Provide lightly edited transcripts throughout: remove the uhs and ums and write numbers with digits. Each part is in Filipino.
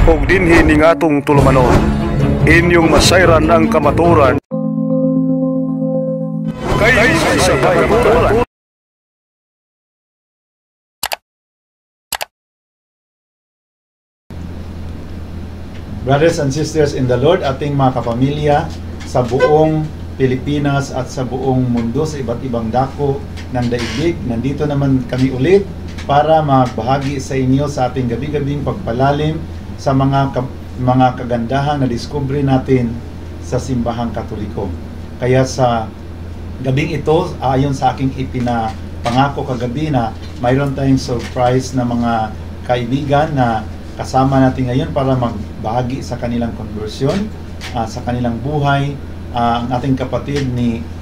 ug dinhi ning atong tulumanon. Inyong masayran ang kamaturan kay sa kamaturan. Brothers and sisters in the Lord, ating mga kapamilya sa buong Pilipinas at sa buong mundo, sa iba't ibang dako ng daigdig, nandito naman kami ulit para magbahagi sa inyo sa ating gabi-gabing pagpalalim sa mga kagandahan na discovery natin sa simbahang Katoliko. Kaya sa gabing ito, ayon sa aking ipinapangako kagabi na mayroon tayong surprise na mga kaibigan na kasama natin ngayon para magbahagi sa kanilang conversion, sa kanilang buhay. Ang ating kapatid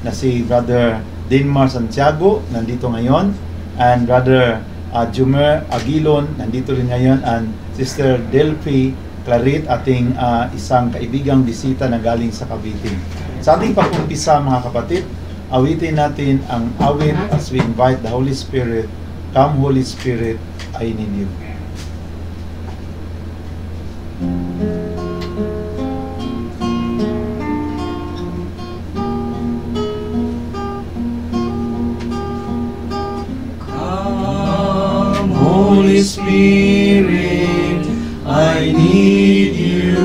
na si Brother Denmar Santiago nandito ngayon, and Brother Jumer Aguilon nandito rin ngayon, and Sister Delphi Clarit, ating isang kaibigang bisita na galing sa Cavite. Sa ating pag-umpisa mga kapatid, awitin natin ang awit as we invite the Holy Spirit. Come Holy Spirit, I need you. Come, Holy Spirit, I need you.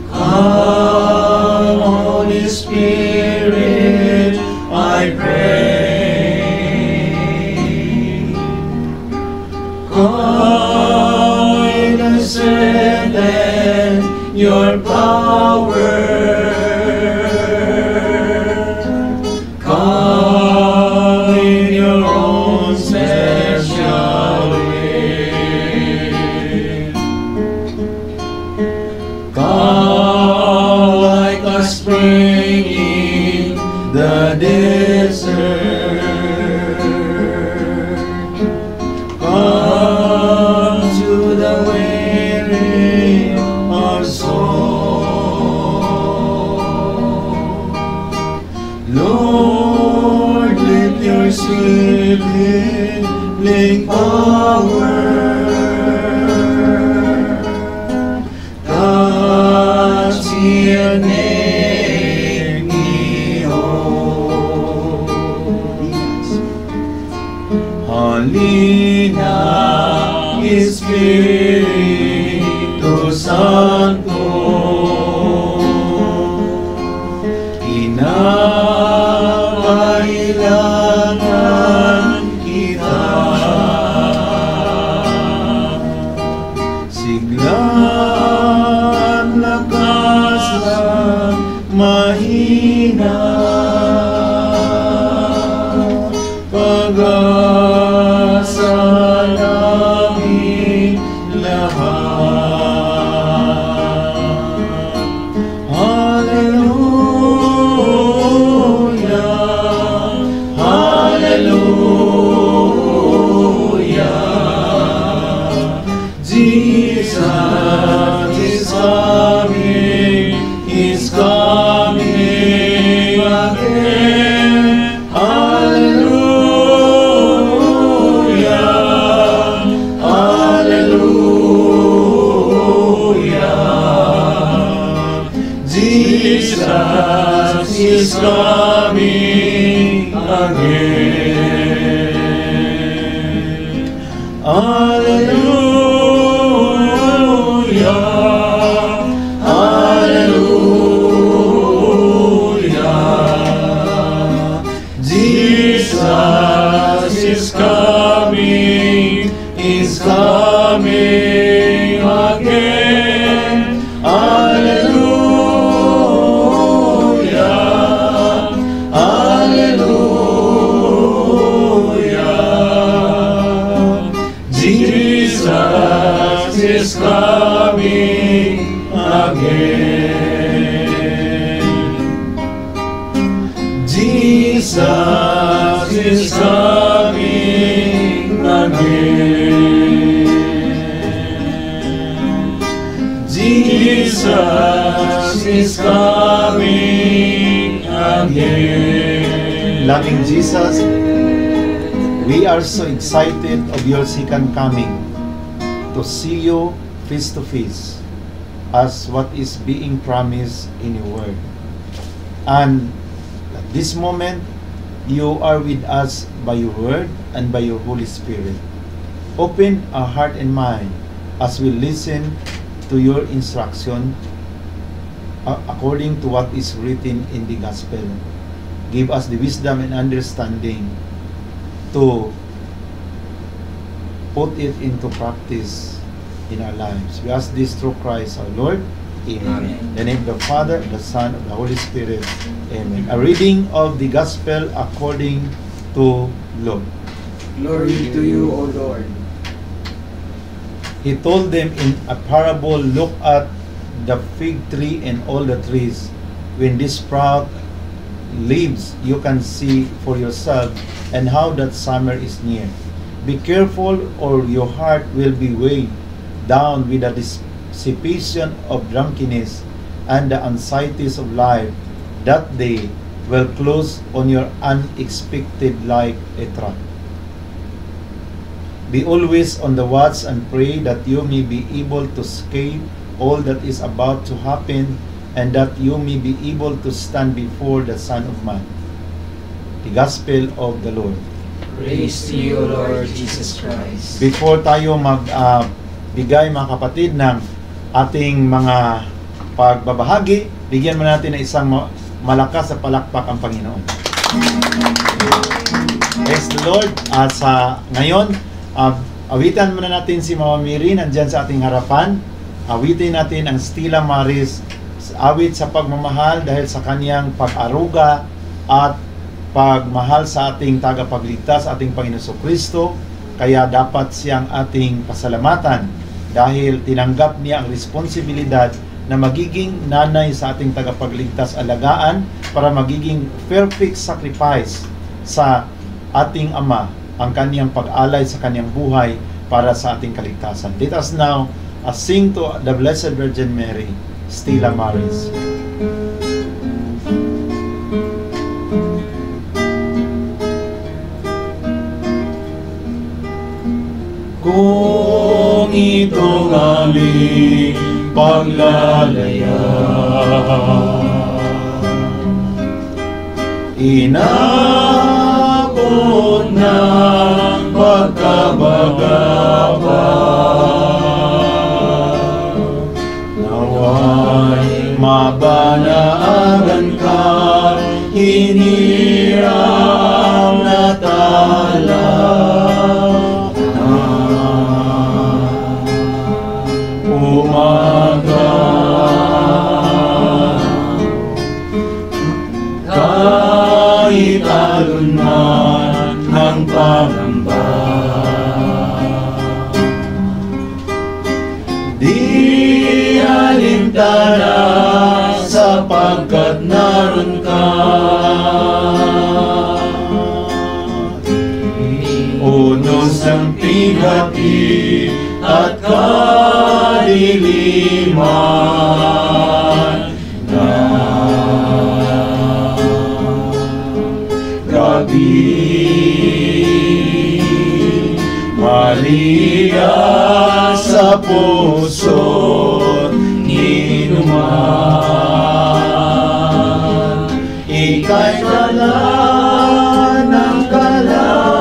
Come, Holy Spirit, I pray. Come, innocent and your power. Come in your own special way. Come like a spring in the desert. Come to the weary of soul. Lord, let your sweet healing power touch me and make me whole. Halina, Espiritu Santo, kinakailangan kita. Siglang lakas lang mahina, pag-asa namin lahat. Hallelujah, hallelujah. Jesus is coming, He's coming again. Hallelujah, hallelujah. Jesus is coming again. Hallelujah, hallelujah. Jesus is coming again. Hallelujah, hallelujah. Jesus is coming again. Jesus is coming again. Jesus is coming again. Loving Jesus, we are so excited of your second coming. to see you face to face as what is being promised in your word. And at this moment, you are with us by your word and by your Holy Spirit. Open our heart and mind as we listen to your instruction according to what is written in the gospel. Give us the wisdom and understanding to put it into practice in our lives. We ask this through Christ our Lord. Amen. In the name of the Father, the Son, and the Holy Spirit. Amen. A reading of the Gospel according to Luke. Glory to you, O Lord. He told them in a parable, look at the fig tree and all the trees. When they sprout leaves, you can see for yourself and how that summer is near. Be careful, or your heart will be weighed down with the dissipation of drunkenness and the anxieties of life, that day will close on your unexpected like a trap. Be always on the watch and pray that you may be able to escape all that is about to happen, and that you may be able to stand before the Son of Man. The Gospel of the Lord. Praise to you, Lord Jesus Christ. Before tayo magbigay mga kapatid ng ating mga pagbabahagi, bigyan mo natin ng isang malakas na palakpak ang Panginoon. Praise the Lord. Ngayon, awitan muna natin si Mama Miri nandyan sa ating harapan. Awitin natin ang Stella Maris, awit sa pagmamahal dahil sa kaniyang pag-aruga at pagmahal sa ating tagapagligtas, ating Panginoon Kristo. Kaya dapat siyang ating pasalamatan dahil tinanggap niya ang responsibilidad na magiging nanay sa ating tagapagligtas, alagaan para magiging perfect sacrifice sa ating Ama, ang kaniyang pag-alay sa kaniyang buhay para sa ating kaligtasan. Let us now sing to the Blessed Virgin Mary, Stella Maris. Kung itong aming paglalaya, inabot ng pagkabagabag, nawa'y mabanaagan ka, hinirang na tala. Umaga, kahit alon man ng pangamba, di alintana sapagkat naroon ka. Unos ang pighati at kadiliman na gabi, Maria sa puso't inuman, ika'y dala ng kalangitan.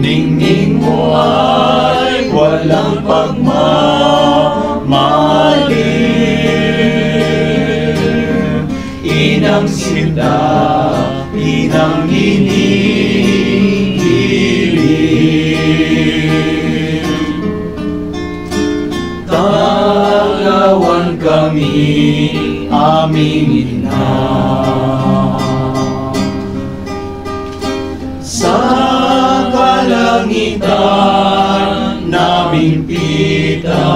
Ningning mo ay walang pagmamalim, inang sinta, inang inigilim. Tagawan kami, aming ina, sa kalangitan naming pita,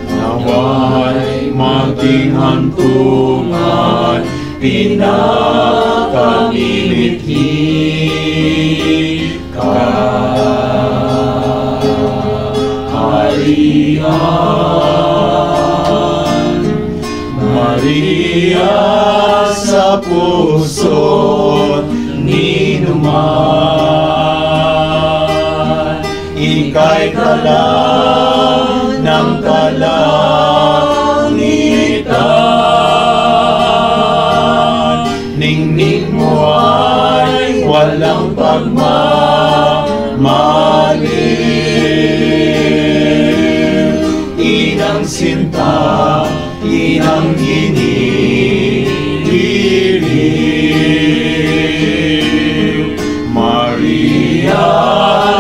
nawa'y maging hantungan, pinakamimithi kaharian. Maria sa puso't inuman. Ika'y kalan ng kalangitan. Ningning mo ay walang pagmamaliw. Inang sinta, inang iniiliw. Maria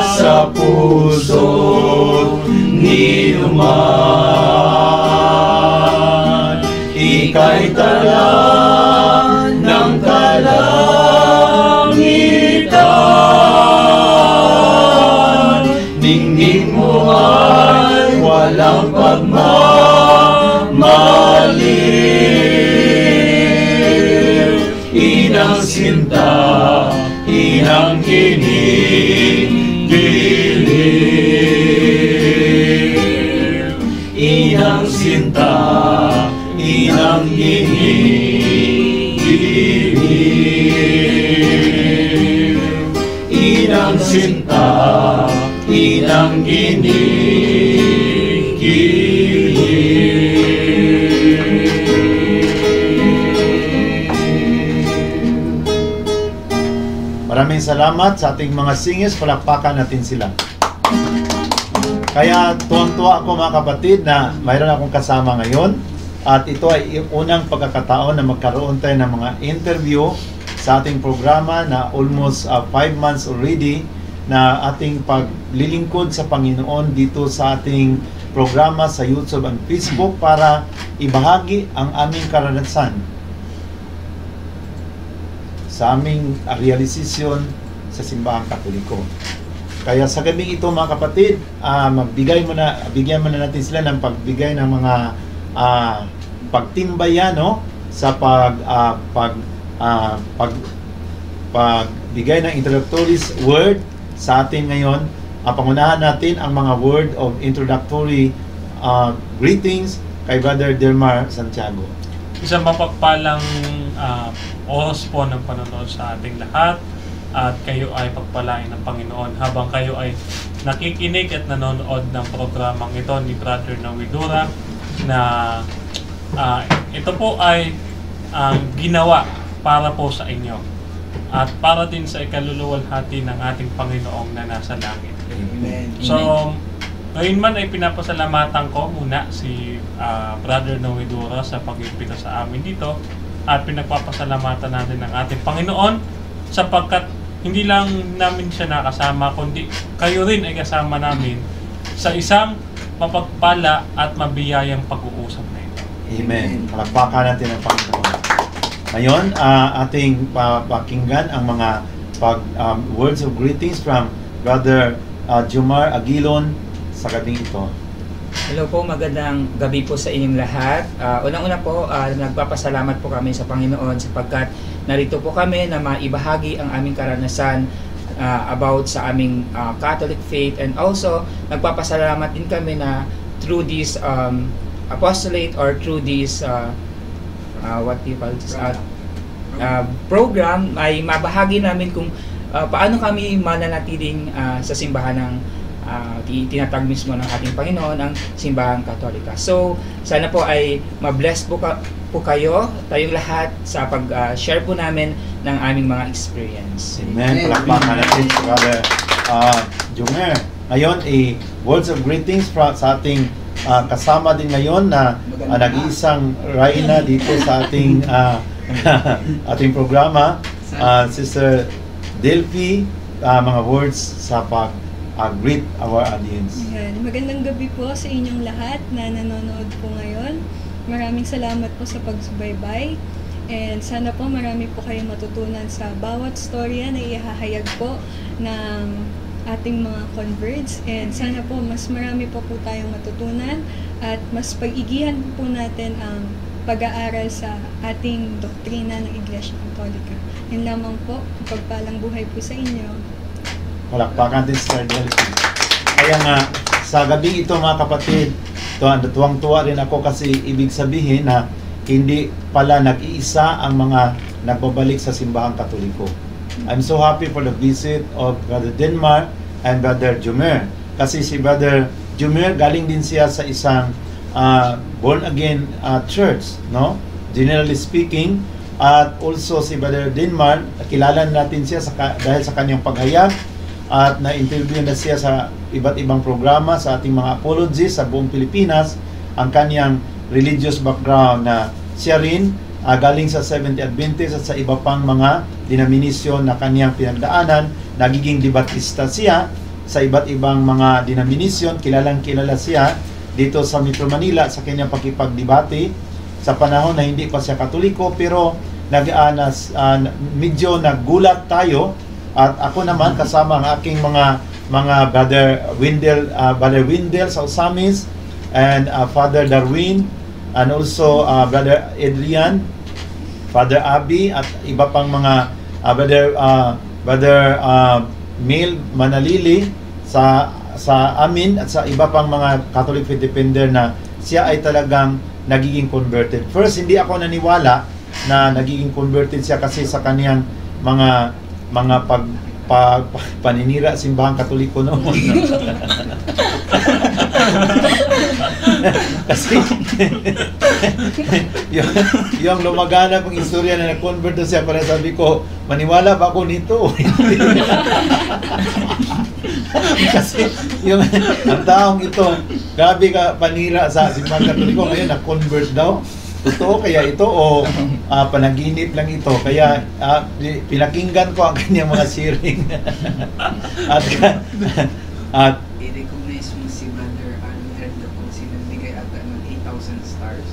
sa puso ninuman. Ika'y tala ng kalangitan. Ningning mo ay walang pagmamaliw. Inang sinta, inang iniiliw. Inang sinta, inang iniiliw. Inang sinta, inang iniiliw. Maraming salamat sa ating mga singers. Palakpakan natin sila. Kaya tuwang-tuwa ako mga kapatid na mayroon akong kasama ngayon. At ito ay unang pagkakataon na magkaroon tayo ng mga interview sa ating programa na almost 5 months already na ating paglilingkod sa Panginoon dito sa ating programa sa YouTube and Facebook para ibahagi ang aming karanasan sa aming realisasyon sa Simbahang Katoliko. Kaya sa gabing ito mga kapatid, bigyan mo na natin sila ng pagbigay ng mga pagtimbayan, no, sa pagbigay ng introductory word sa atin ngayon. Pangunahan natin ang mga word of introductory greetings kay Brother Delmar Santiago. Isang mapagpalang oras po ng panonood sa ating lahat at kayo ay pagpalain ng Panginoon habang kayo ay nakikinig at nanonood ng programang ito ni Brother Nawidura na ito po ay ginawa para po sa inyo at para din sa ikaluluwalhati ng ating Panginoong na nasa langit. Amen. So, ngayon man ay pinapasalamatan ko muna si Brother Nawidura sa pag-imbita sa amin dito at pinagpapasalamatan natin ng ating Panginoon sapagkat hindi lang namin siya nakasama kundi kayo rin ay kasama namin sa isang mapagpala at mabiyayang pag-uusap na ito. Amen. Palakpakan natin ang Panginoon. Ngayon, ating pakinggan ang mga words of greetings from Brother Jomar Aguilon sa gabing ito. Hello po, magandang gabi po sa inyong lahat. Unang-una po, nagpapasalamat po kami sa Panginoon sapagkat narito po kami na maibahagi ang aming karanasan about sa aming Catholic faith, and also nagpapasalamat din kami na through this apostolate or through this what do you call this program ay mabahagi namin kung paano kami mananatiling sa simbahan ng tinatag mismo ng ating Panginoon, ang Simbahang Katolika. So, sana po ay ma-bless po kayo, tayong lahat sa pag-share po namin ng aming mga experience. Amen. Palakpakan natin si Brother Jomer. Ngayon, words of greetings sa ating kasama din ngayon na nag-iisang Rayna dito sa ating ating programa, Sister Delphi, mga words sa greet our audience. Ayan. Magandang gabi po sa inyong lahat na nanonood po ngayon. Maraming salamat po sa pagsubaybay. And sana po marami po kayong matutunan sa bawat storya na ihahayag po ng ating mga converts. And sana po mas marami po tayong matutunan at mas pag-igihan po natin ang pag-aaral sa ating doktrina ng Iglesia Katolika. Yun lamang po. Pagpalang buhay po sa inyo. Palakpakan din sa Delphi. Kaya nga, sa gabi ito mga kapatid, tuwang-tuwa rin ako kasi ibig sabihin na hindi pala nag-iisa ang mga nagbabalik sa Simbahang Katoliko. I'm so happy for the visit of Brother Denmark and Brother Jumer. Kasi si Brother Jumer, galing din siya sa isang born again church, no? Generally speaking. At also si Brother Denmark, kilala natin siya dahil sa kanyang paghayag at na-interview na siya sa iba't ibang programa sa ating mga apologies sa buong Pilipinas. Ang kanyang religious background na siya rin galing sa Seventh-day Adventist at sa iba pang mga denominasyon na kanyang pinagdaanan. Nagiging debatista siya sa iba't ibang mga denominasyon. Kilalang kilala siya dito sa Metro Manila sa kanyang pakipagdebate sa panahon na hindi pa siya Katoliko, pero medyo nagulat tayo. At ako naman kasama ang aking mga Brother Windel sa Osamis, and Father Darwin, and also Brother Adrian, Father Abi, at iba pang mga Brother Mil Manalili sa amin at sa iba pang mga Catholic faith defender na siya ay talagang nagiging converted. First, hindi ako naniwala na nagiging converted siya kasi sa kaniyang mga paninira simbahang Katoliko noon. Kasi yung lumaganap ang istorya na nag-convert siya, para sabi ko, maniwala ba ako nito? Kasi ang taong ito, grabe ka panira sa simbahang Katoliko, ngayon nag-convert daw. Totoo kaya ito o panaginip lang ito? Kaya pinakinggan ko ang kanyang mga sharing. at i-recognize mo si Brother Arnold na kung sinabigay ata ng 8,000 stars.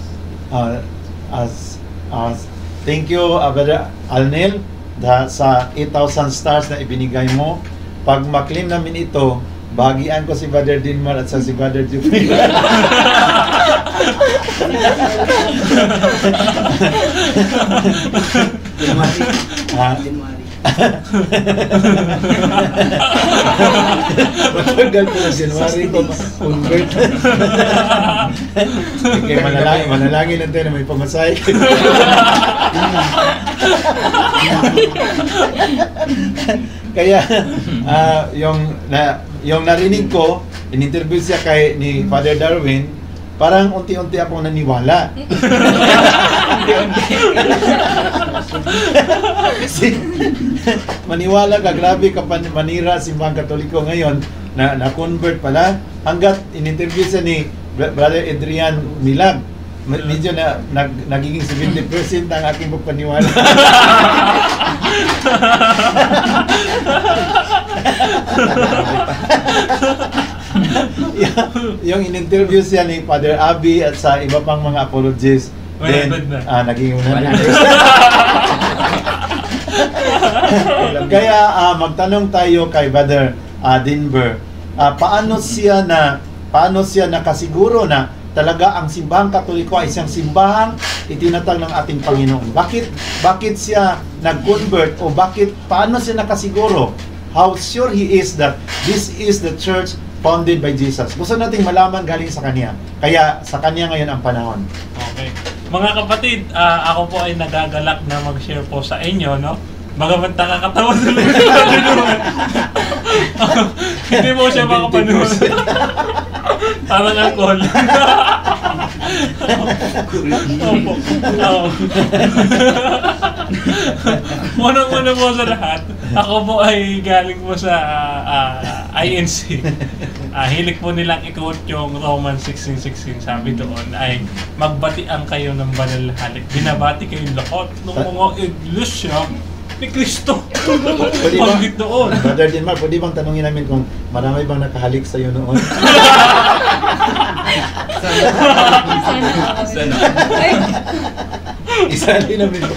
Thank you, Brother Alnel, sa 8,000 stars na ibinigay mo. Pag maklaim namin ito, bagian ko si Brother Dinmar at sa si Brother Jupiter. January. Matagal po na January ko convert. Okay, manalangin natin na may pamasay. Kaya yung narinig ko, in-interview siya ni Father Darwin, parang unti-unti akong naniwala. Kasi maniwala ka, grabe ka manira simbahang Katoliko ngayon na-convert pala, hanggat in-interview siya ni Brother Adrian Milag. Medyo nagiging 70% ang aking pagpaniwala. yung in-interview siya ni Father Abi at sa iba pang mga apologists, then naging 100%. Kaya magtanong tayo kay Brother Dinber, paano siya nakasiguro na talaga ang simbahang Katoliko ay isang simbahang itinatag ng ating Panginoon? Bakit siya nag-convert, o paano siya nakasiguro? How sure he is that this is the church founded by Jesus? Gusto nating malaman galing sa kanya. Kaya sa kanya ngayon ang panahon. Okay. Mga kapatid, ako po ay nagagalak na mag-share po sa inyo, no? Bagamat nakakatawa sa hindi mo siya makapanood. Parang alcohol. Opo. Unang-una po sa lahat, ako po ay galing po sa INC. Hilig po nilang i-quote yung Romans 16:16. Sabi doon ay magbatian kayo ng banal na halik. Binabati kayong lahat ng mga iglesia ni Kristo. Pagit doon. Brother Dinmar, pwede bang tanungin namin kung marami bang nakahalik sa'yo noon? Sana. Isali namin po.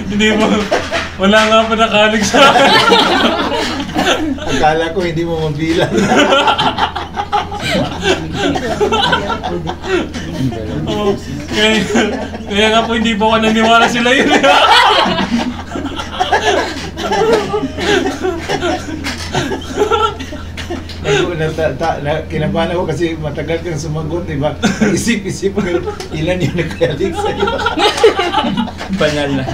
Hindi mo, wala nga pa nakahalik sa akin. Akala ko hindi mo mabilang. Kaya nga po hindi po ako naniwala sila yun. Kinabahan ako kasi matagal kang sumagot, di ba? Isip-isip ko, ilan yung nagkalik sa'yo. Banal na.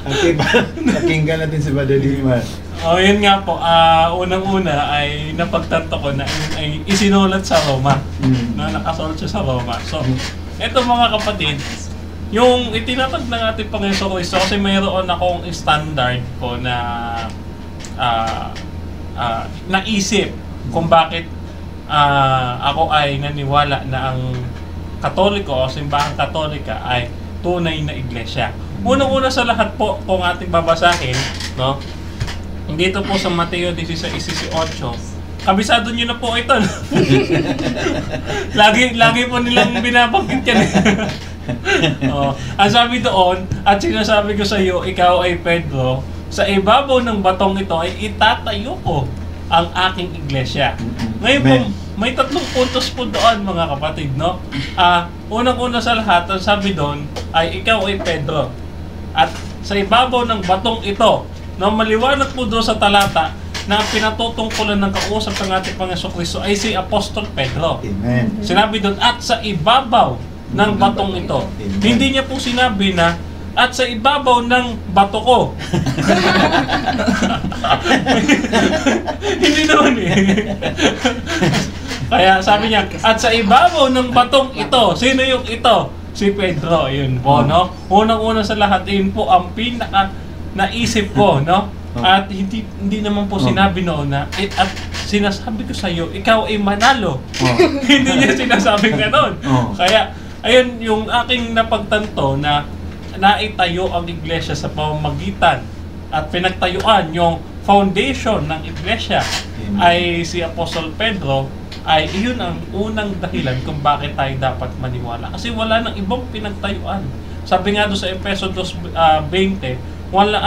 Okay, pakinggan natin si Brother Dilman. Yun nga po, unang-una ay napagtanto ko na ay isinulat sa Roma. Na nakasulat siya sa Roma. So, eto mga kapatid, yung itinatag ng ating Panginoon Kristo, kasi mayroon akong standard ko na naisip kung bakit ako ay naniwala na ang Katoliko o simbahang Katolika ay tunay na iglesia. Unang-una sa lahat po, kung ating babasahin, no? Dito po sa Mateo 16:18, kabisado nyo na po ito. lagi po nilang binabanggit yan. Ang sabi doon, at sinasabi ko sa iyo, ikaw ay Pedro, sa ibabaw ng batong ito ay itatayo ko ang aking iglesia. Ngayon po, may 3 puntos po doon mga kapatid, no? Unang-una sa lahat, ang sabi doon ay ikaw ay Pedro. At sa ibabaw ng batong ito, no, maliwanag po doon sa talata na pinatutungkulan ng kausap ng ating Panginoon Kristo ay si Apostol Pedro. Amen. Sinabi doon, at sa ibabaw ng batong ito. Amen. Hindi niya po sinabi na at sa ibabaw ng bato ko. Hindi naman eh. Kaya sabi niya, at sa ibabaw ng batong ito. Sino yung ito? Si Pedro. Yun po, no? Unang-una sa lahat, yun po ang pinaka naisip ko, no? At hindi naman po sinabi noon na at sinasabi ko sa iyo, ikaw ay manalo. Hindi niya sinasabing gano'n. Kaya, ayun yung aking napagtanto na naitayo ang iglesia sa pamamagitan at pinagtayuan yung foundation ng iglesia ay si Apostol Pedro, ay iyon ang unang dahilan kung bakit tayo dapat maniwala. Kasi wala nang ibang pinagtayuan. Sabi nga doon sa Efeso 2:20, wala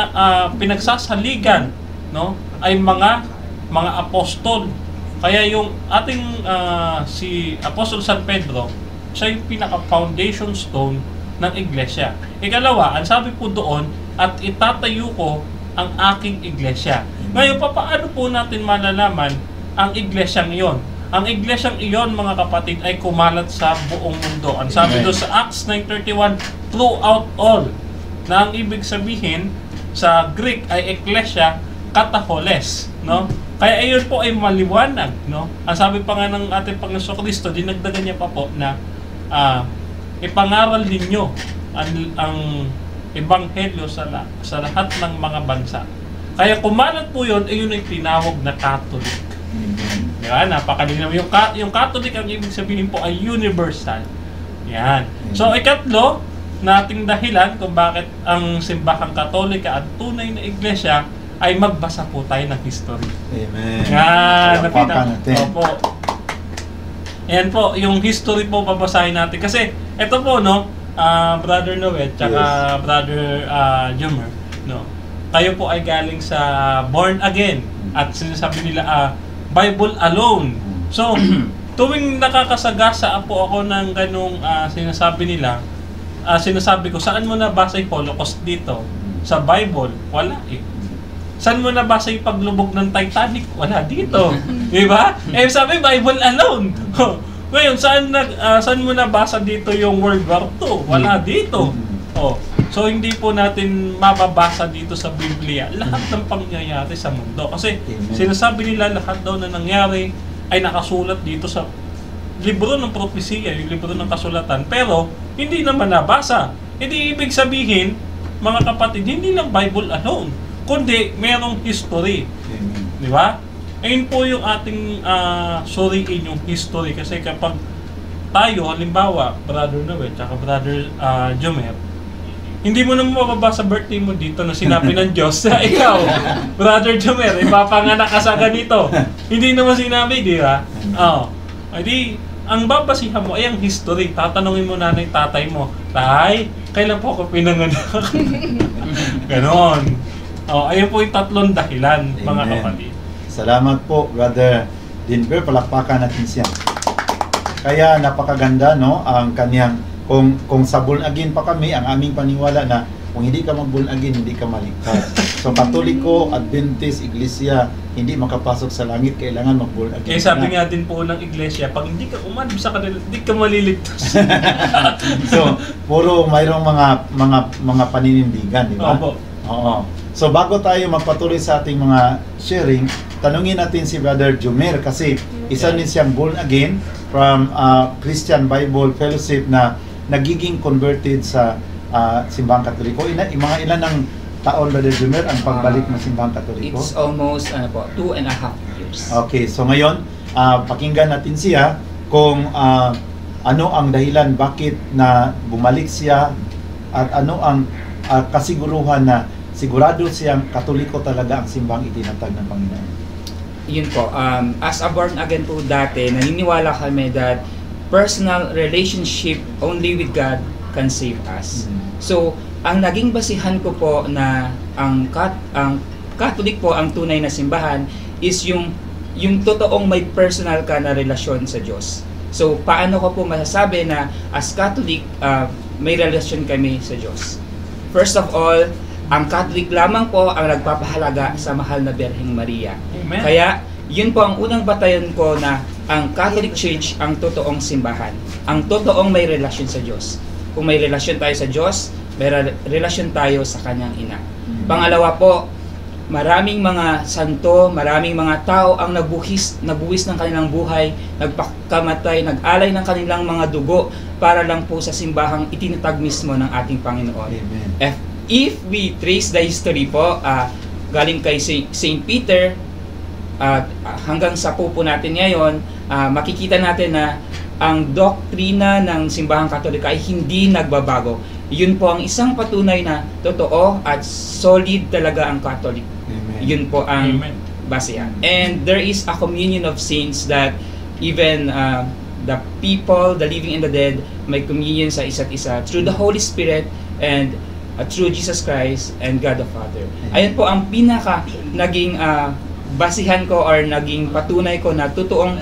pinagsasaligan, no, ay mga apostol. Kaya yung ating si Apostol San Pedro, siya yung pinaka-foundation stone ng iglesia. Ikalawa, ang sabi po doon, at itatayo ko ang aking iglesia. Ngayon, paano po natin malalaman ang iglesyang iyon? Ang iglesyang iyon, mga kapatid, ay kumalat sa buong mundo. Ang sabi doon sa Acts 9:31, throughout all, na ang ibig sabihin sa Greek ay ecclesia kataholes, no? Kaya iyon po ay maliwanag, no? Ang sabi pa nga ng ating Panginoon Kristo, dinagdagan niya pa po na ipangaral ninyo ang ebanghelyo sa lahat ng mga bansa. Kaya kumalat po yun, yun ay tinawag na Catholic. Yan, napakalinaw. Yung Catholic, ang ibig sabihin po ay universal. Yan. So, ikatlo, nating dahilan kung bakit ang simbahang Katolika at tunay na iglesia ay magbasa po tayo ng history. Amen. Yan, Palapakan natin. Opo. Yan po, yung history po babasahin natin. Kasi, ito po, no, Brother Noel, tsaka Brother Jumer, no, kayo po ay galing sa Born Again at sinasabi nila, Bible alone. So, tuwing nakakasagasa po ako ng ganung sinasabi nila, sinasabi ko, saan mo nabasa yung Holocaust dito? Sa Bible? Wala eh. Saan mo nabasa yung paglubog ng Titanic? Wala dito. Di ba? Eh, sabi, Bible alone. Ngayon, saan mo nabasa dito yung World War II? Wala dito. So, hindi po natin mababasa dito sa Biblia lahat ng pangyayari sa mundo. Kasi, sinasabi nila lahat daw na nangyari ay nakasulat dito sa libro ng propesiya, yung libro ng kasulatan. Pero, hindi naman nabasa. Hindi ibig sabihin, mga kapatid, hindi lang Bible alone, kundi merong history. Di ba? Ayun po yung ating suriin yung history. Kasi kapag tayo, halimbawa, Brother Noel, tsaka Brother Jomer, hindi mo naman mababasa birthday mo dito na sinabi ng Diyos sa ikaw, Brother Jomer, ipapanganak ka sa ganito. Hindi naman sinabi, di ba? Hindi, ang babasihan mo ay ang history. Tatanungin mo nanay, tatay mo, tay, kailan po ako pinanganak? Ganon. Ayun po yung 3 dahilan, mga kapatid. Salamat po, Brother Dinver. Palakpakan natin siya. Kaya napakaganda, no, ang kanyang, kung sa born again pa kami, ang aming paniwala na kung hindi ka mag-born again, hindi ka maligtas. So Katoliko, Adventist, Iglesia, hindi makapasok sa langit, kailangan mag-born again. Kaya sabi nga din po ng iglesia, pag hindi ka umanib sa kanila, hindi ka maliligtas. So, puro mayroong mga paninindigan, di ba? Opo. Oo. So bago tayo magpatuloy sa ating mga sharing, tanungin natin si Brother Jumer kasi isa din siyang born again from Christian Bible Fellowship na nagiging converted sa Simbahang Katoliko. Mga ilan ng taon, Brother Jumer, ang pagbalik ng Simbahang Katoliko? It's almost 2.5 years. Okay, so ngayon, pakinggan natin siya kung ano ang dahilan bakit na bumalik siya at ano ang kasiguruhan na sigurado siyang Katoliko talaga ang simbahang itinatag ng Panginoon. Yun po, as a born again po dati, naniniwala kami that personal relationship only with God can save us. So, ang naging basihan ko po na ang Catholic po, ang tunay na simbahan is yung totoong may personal ka na relasyon sa Diyos. So, paano ko po masasabi na as Catholic, may relasyon kami sa Diyos? First of all, ang Catholic lamang po ang nagpapahalaga sa mahal na Birheng Maria. Amen. Kaya, yun po ang unang batayan ko na ang Catholic Church ang totoong simbahan. Ang totoong may relasyon sa Diyos. Kung may relasyon tayo sa Diyos, may relasyon tayo sa Kanyang Ina. Pangalawa po, maraming mga santo, maraming mga tao ang nabuwis ng kanilang buhay, nagpakamatay, nag-alay ng kanilang mga dugo para lang po sa simbahang itinatag mismo ng ating Panginoon. Amen. If we trace the history po, galing kay Saint Peter, hanggang sa pupo natin ngayon, makikita natin na ang doktrina ng Simbahang Katolika ay hindi nagbabago. Yun po ang isang patunay na totoo at solid talaga ang Catholic. Amen. Yun po ang Amen. basehan. And there is a communion of saints that even the people, the living and the dead, may communion sa isa't isa through the Holy Spirit and through Jesus Christ and God the Father. Ayun po ang pinaka naging basihan ko or naging patunay ko na totoong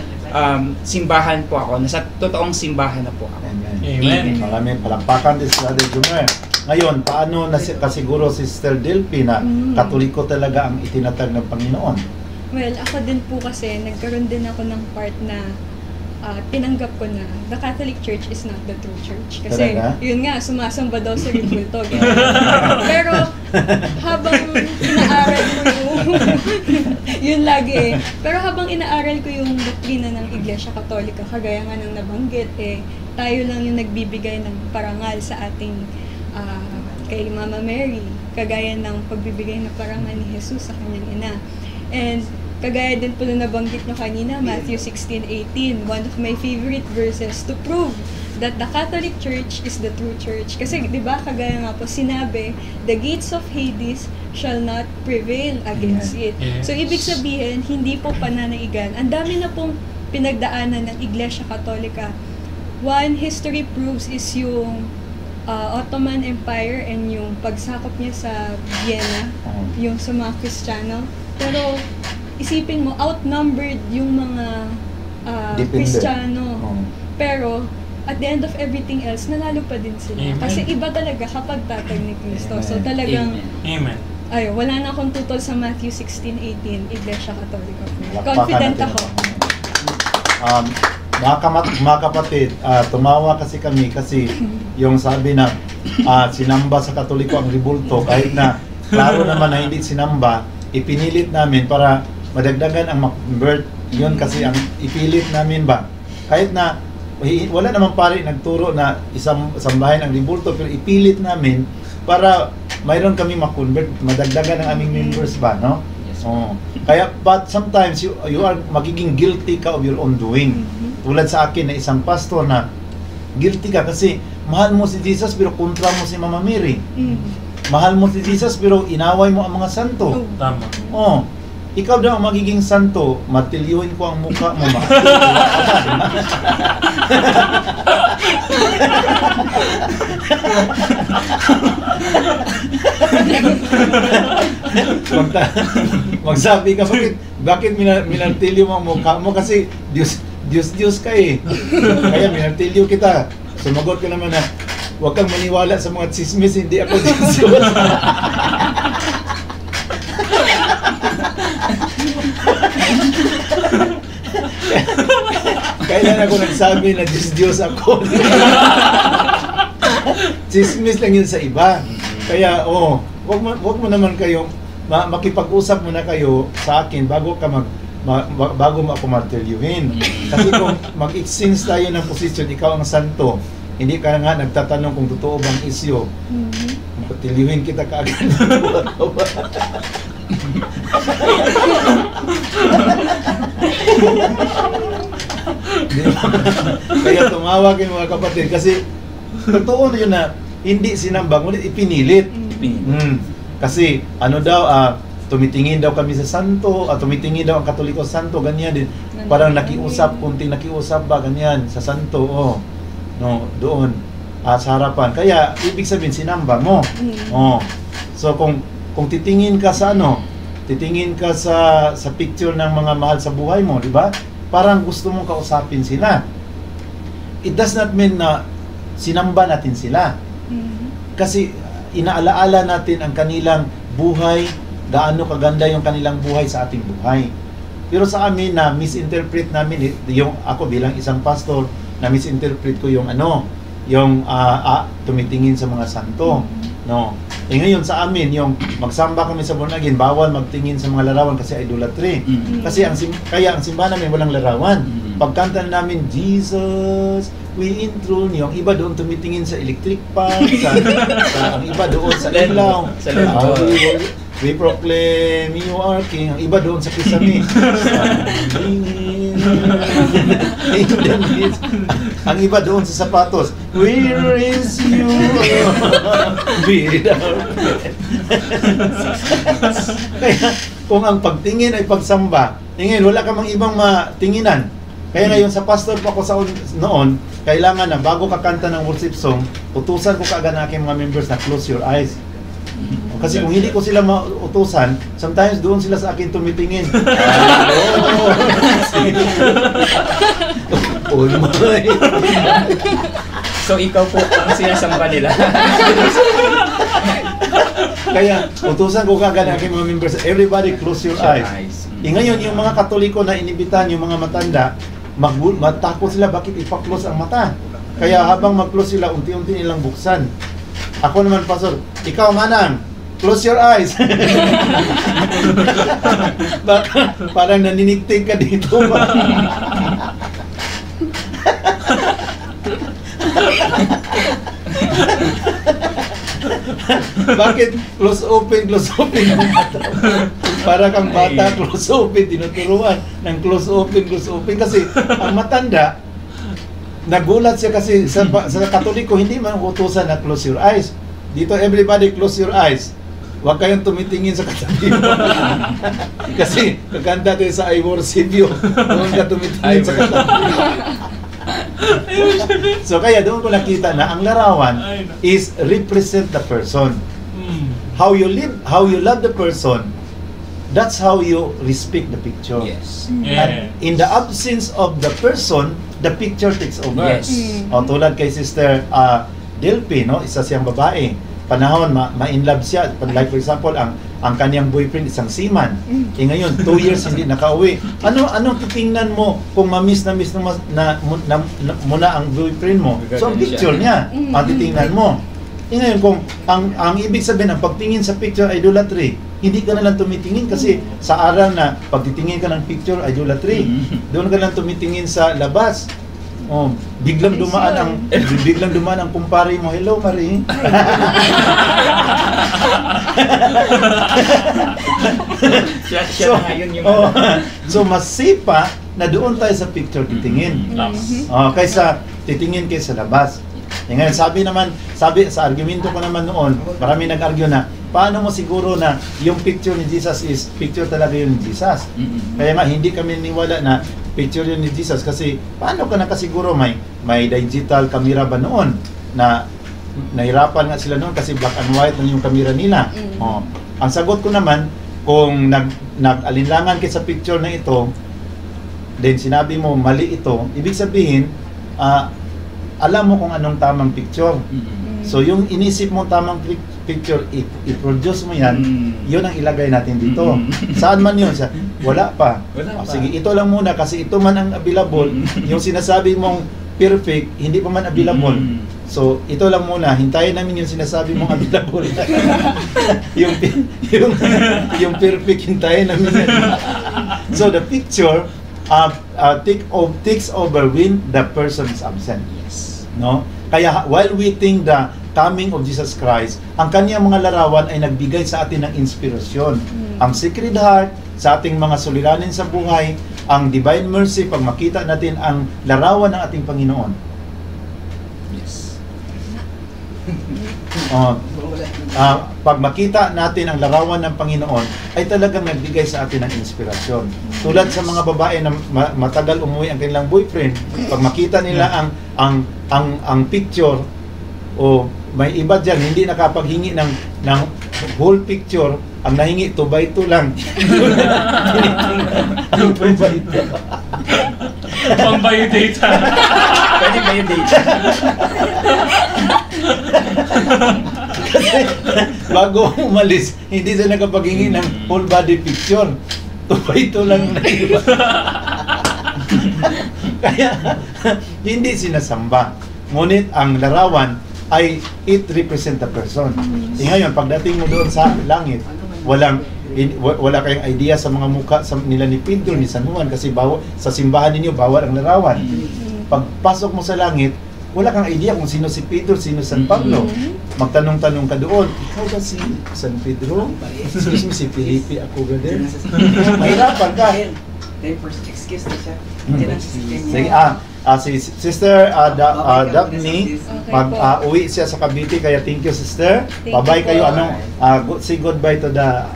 simbahan po ako. Nasa totoong simbahan na po ako. Amen. Amen. Maraming palakpakan din sa Brother Jumer. Ngayon, paano kasiguro si Sister Delphi na Katoliko talaga ang itinatag ng Panginoon? Well, ako din po kasi, nagkaroon din ako ng part na tinanggap ko na the Catholic Church is not the true church. Kasi Talaga? yun nga, sumasamba daw sa ribulto. Pero habang inaaral ko yun lagi pero habang inaaral ko yung doktrina ng Iglesia Katolika, kagaya nga ng nabanggit, tayo lang yung nagbibigay ng parangal sa ating kay Mama Mary, kagaya ng pagbibigay ng parangal ni Jesus sa kanyang ina. And kagaya din po na nabanggit nyo kanina, Matthew 16:18, one of my favorite verses to prove that the Catholic Church is the true church. Kasi, di ba, kagaya nga po, sinabi, the gates of Hades shall not prevail against it. Yes. So, ibig sabihin, hindi po pananaigan. Ang dami na pong pinagdaanan ng Iglesia Katolika. One history proves is yung Ottoman Empire and yung pagsakop niya sa Vienna, yung sa mga Kristiyano. Pero, isipin mo, outnumbered yung mga Kristiyano. Pero, at the end of everything else, nanalo pa din sila. Amen. Kasi iba talaga kapag tatag ni Kristo. So talagang, Amen. wala na akong tutol sa Matthew 16:18, Iglesia Katolika. Palakpakan Confident natin. ako. Mga kapatid, tumawa kasi kami kasi yung sabi na sinamba sa Katoliko ang ribulto, kahit na klaro naman na hindi sinamba, ipinilit namin para madagdagan ang mag-convert. Yun kasi ang ipilit namin ba. Kahit na wala namang pare nagturo na sambahin ang ribulto, pero ipilit namin para mayroon kami mag-convert, madagdagan ang aming members ba, no? Yes. Kaya, but sometimes you are magiging guilty ka of your own doing. Tulad sa akin na isang pastor na guilty ka kasi mahal mo si Jesus pero kontra mo si Mama Mary. Mahal mo si Jesus pero inaway mo ang mga santo. Tama. Ikaw daw ang magiging santo, matilyuhin ko ang mukha mo. Magsabi ka, bakit minartilyo mo ang mukha mo? Kasi Diyos ka eh. Kaya minartilyo kita. Sumagot ko naman na, huwag kang maniwala sa mga chismis, hindi ako Jesus. Kailan ako nagsabi na Diyos ako. Chismis lang yun sa iba. Kaya, wag mo naman kayo, makipag-usap muna kayo sa akin bago ka bago mo ako martilyuhin. Kasi kung mag-exchange tayo ng posisyon, ikaw ang santo, hindi ka nga nagtatanong kung totoo bang isyo. Martilyuhin kita kaagad. Kaya tumawag yung mga kapatid kasi totoo na yun na hindi sinamba, ngunit ipinilit. Kasi ano daw, tumitingin daw kami sa santo, tumitingin daw ang Katoliko sa santo, ganyan din. Parang nakiusap, kunting nakiusap ba, ganyan, sa santo, no, doon, sa harapan. Kaya, ibig sabihin, sinamba mo. So, kung titingin ka sa titingin ka sa picture ng mga mahal sa buhay mo, di ba? Parang gusto mong kausapin sila. It does not mean na sinamba natin sila. Kasi inaalaala natin ang kanilang buhay, gaano kaganda yung kanilang buhay sa ating buhay. Pero sa amin na misinterpret namin, yung ako bilang isang pastor, na misinterpret ko yung tumitingin sa mga santo. No. Ngayon sa amin, yung magsamba kami sa born again, bawal magtingin sa mga larawan kasi idolatry. Kasi kaya ang simbahan namin walang larawan. Pagkanta namin, Jesus, we enthrone, yung iba doon tumitingin sa electric pan, ang iba doon sa ilaw. We proclaim, you are king. Ang iba doon sa kisame. Ang iba doon sa sapatos. Where is you? Kaya kung ang pagtingin ay pagsamba, ngayon wala ka mang ibang matinginan. Kaya ngayon sa pastor po ako sa noon, kailangan na bago kakanta ng worship song, utusan ko kaagad na aking mga members na close your eyes. Kasi kung hindi ko sila mautusan, sometimes doon sila sa akin tumitingin. Oh my. So ikaw po ang sinasamba nila. Kaya utusan ko kaagad ang aking mga members, everybody close your eyes. Ngayon yung mga Katoliko na inibitahan, yung mga matanda, matakot sila bakit ipa-close ang mata. Kaya habang mag-close sila, unti-unti nilang buksan. Ako naman, pastor, ikaw manang, close your eyes. Baka parang naninigtig ka dito. Bakit close open yung mata? Para kang bata, close open, tinuturuan ng close open. Kasi ang matanda, nagulat siya kasi sa Katoliko, hindi man utusan na close your eyes. Dito, everybody close your eyes. Huwag kayong tumitingin sa katabi mo. Kasi kakanta kayo sa I worship you. Huwag ka tumitingin sa katabi mo. So kaya doon ko nakita na ang larawan is represent the person. How you live, how you love the person, that's how you respect the picture. Yes. And in the absence of the person, the picture takes over. Yes. Tulad kay Sister Delphi, no? Isa siyang babae. Panahon, ma-in-love siya. Like for example, ang kanyang boyfriend isang seaman. Ngayon, 2 years hindi nakauwi. Anong titingnan mo kung ma-miss na muna ang boyfriend mo? So, ang picture niya, ang titingnan mo. Ngayon, kung ang ibig sabihin, ang pagtingin sa picture, idolatry, hindi ka na lang tumitingin kasi sa aral na pagtitingin ka ng picture, idolatry. Doon ka lang tumitingin sa labas. Biglang dumaan ang kumpare mo. Hello, Marie. Siya na ngayon yung so masipa na doon tayo sa picture titingin. Kaysa titingin kayo sa labas. Ngayon, sabi sa argumento ko naman noon, marami nag-argue na, paano mo siguro na yung picture ni Jesus is picture talaga yun ni Jesus? Kaya nga, hindi kami niwala na picture yun ni Jesus kasi paano ka nakasiguro may digital camera ba noon na nahirapan nga sila noon kasi black and white lang yung camera nila. Ang sagot ko naman, kung nag-alinlangan kayo sa picture na ito, then sinabi mo mali ito, ibig sabihin, alam mo kung anong tamang picture. So yung inisip mo tamang picture, i-produce mo yan, yun ang ilagay natin dito. Saan man yun? Wala pa. Sige, ito lang muna kasi ito man ang available. Yung sinasabi mong perfect, hindi pa man available. So, ito lang muna, hintayin namin yung sinasabi mong available. yung perfect, hintayin namin. So, the picture takes over when the person is absent. Yes. No? Kaya while waiting the coming of Jesus Christ, ang kanyang mga larawan ay nagbigay sa atin ng inspirasyon. Ang Sacred Heart sa ating mga suliranin sa buhay, ang Divine Mercy pag makita natin ang larawan ng ating Panginoon. Yes. Pag makita natin ang larawan ng Panginoon, ay talagang nagbigay sa atin ng inspirasyon. Tulad sa mga babae na matagal umuwi ang kanilang boyfriend, pag makita nila ang picture, o may iba dyan, hindi nakapaghingi ng whole picture, ang nahingi 2x2 lang. 2x2. Pang bio-data. Pwede ba yung data? Kasi bago umalis, hindi siya nakapaghingi ng whole body picture. 2x2 lang na iba. Kaya hindi sinasamba. Ngunit ang larawan ay it represent the person. Ngayon, pagdating mo doon sa langit, wala kayong idea sa mga mukha nila ni Pedro, ni San Juan, kasi sa simbahan ninyo, bawal ang larawan. Pagpasok mo sa langit, wala kang idea kung sino si Pedro, sino San Pablo. Magtanong-tanong ka doon, ikaw ba si San Pedro? Excuse me, si Felipe ako brother. Mahirapan ka. Excuse na siya. Sige, si Sister Daphne, uwi siya sa Cavite, kaya thank you, Sister. Bye-bye kayo. Say goodbye to the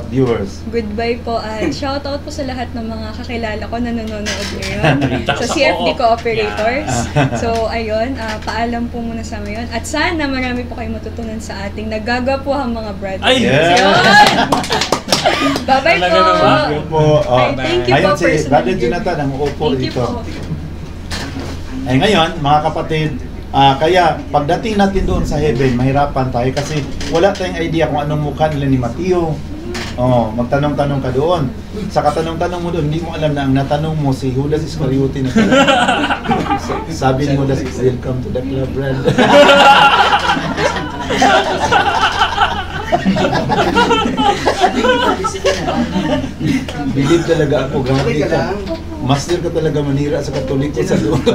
viewers. Goodbye po at shoutout po sa lahat ng mga kakilala ko na nanonood ngayon sa CFD Cooperators. So ayun, paalam po muna sa ngayon at sana marami po kayong matutunan sa ating nagagapuhang mga brothers. Bye-bye po. Thank you po. Thank you po, si Brother Jonathan ang upo dito. Ay ngayon, mga kapatid, kaya pagdating natin doon sa heaven, mahirapan tayo kasi wala tayong idea kung anong mukha nila ni Mateo. Magtanong-tanong ka doon. Sa katanong-tanong mo doon, hindi mo alam na ang natanong mo si Judas Iscariote na sabi ni Judas, welcome to the club, friend. Believe talaga ako, grabe ka. Master ka talaga manira sa Katoliko sa doon.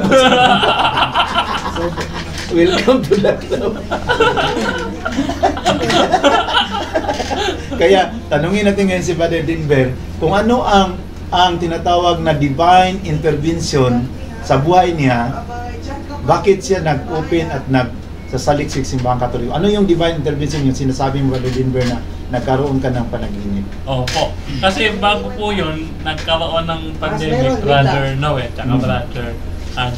Welcome to the club. Kaya tanungin natin ngayon si Father Denver kung ano ang tinatawag na divine intervention sa buhay niya. Bakit siya nag-open at nagsasaliksik simbahang Katoliko? Ano yung divine intervention yung sinasabi mo, Father Denver, na nagkaroon ka ng panaginip? Opo. Kasi bago po yun, nagkaroon ng pandemic, Brother Noe, tsaka Brother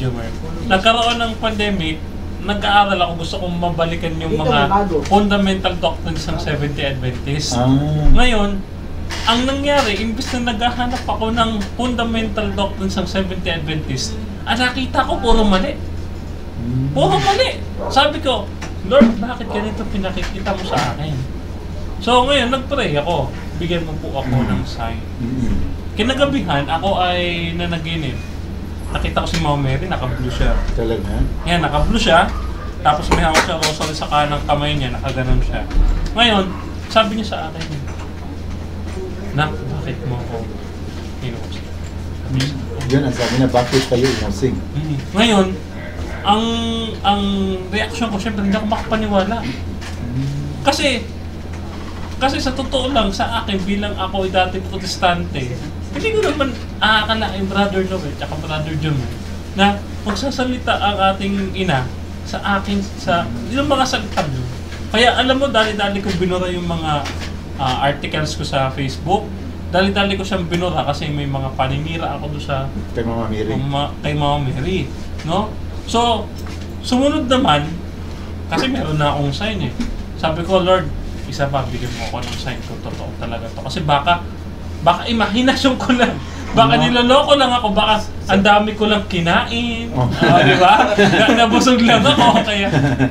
Jumer. Nagkaroon ng pandemic, nag-aaral ako, gusto kong mabalikan yung mga fundamental doctrines ng Seventh-day Adventist. Ngayon, ang nangyari, imbes na naghahanap ako ng fundamental doctrines ng Seventh-day Adventist, nakita ko puro mali. Puro mali. Sabi ko, Lord, bakit ganito pinakikita mo sa akin? So ngayon, nag-pray ako. Bigyan mo po ako ng sign. Kinagabihan, ako ay nanaginip. Nakita ko si Mama Mary, naka-blue siya. Talaga? Yan, naka-blue siya. Tapos may hawak siya rosary sa kanang kamay niya, nakaganon siya. Ngayon, sabi niya sa akin, Nak, bakit mo ako inuusig? Yun ang sabi na, bakit kayo inuusig? Ngayon, ang reaction ko, syempre, hindi ako makapaniwala. Kasi sa totoo lang, sa akin, bilang ako ay dati protestante, hindi ko naman aakalain Brother Noel at Brother John na magsasalita ang ating ina sa akin, sa yung mga salita nyo. Kaya alam mo, dali-dali ko binura yung mga articles ko sa Facebook. Dali-dali ko siyang binura kasi may mga paninira ako doon sa kay Mama Mary. Kay Mama Mary, no? So, sumunod naman, kasi meron na akong sign eh. Sabi ko, Lord, isa pa, bigyan mo ako ng sign ko, totoo talaga to. Kasi baka imahinasyon ko lang Baka niloloko lang ako, baka ang dami ko lang kinain, di ba? Nabusog lang ako, kaya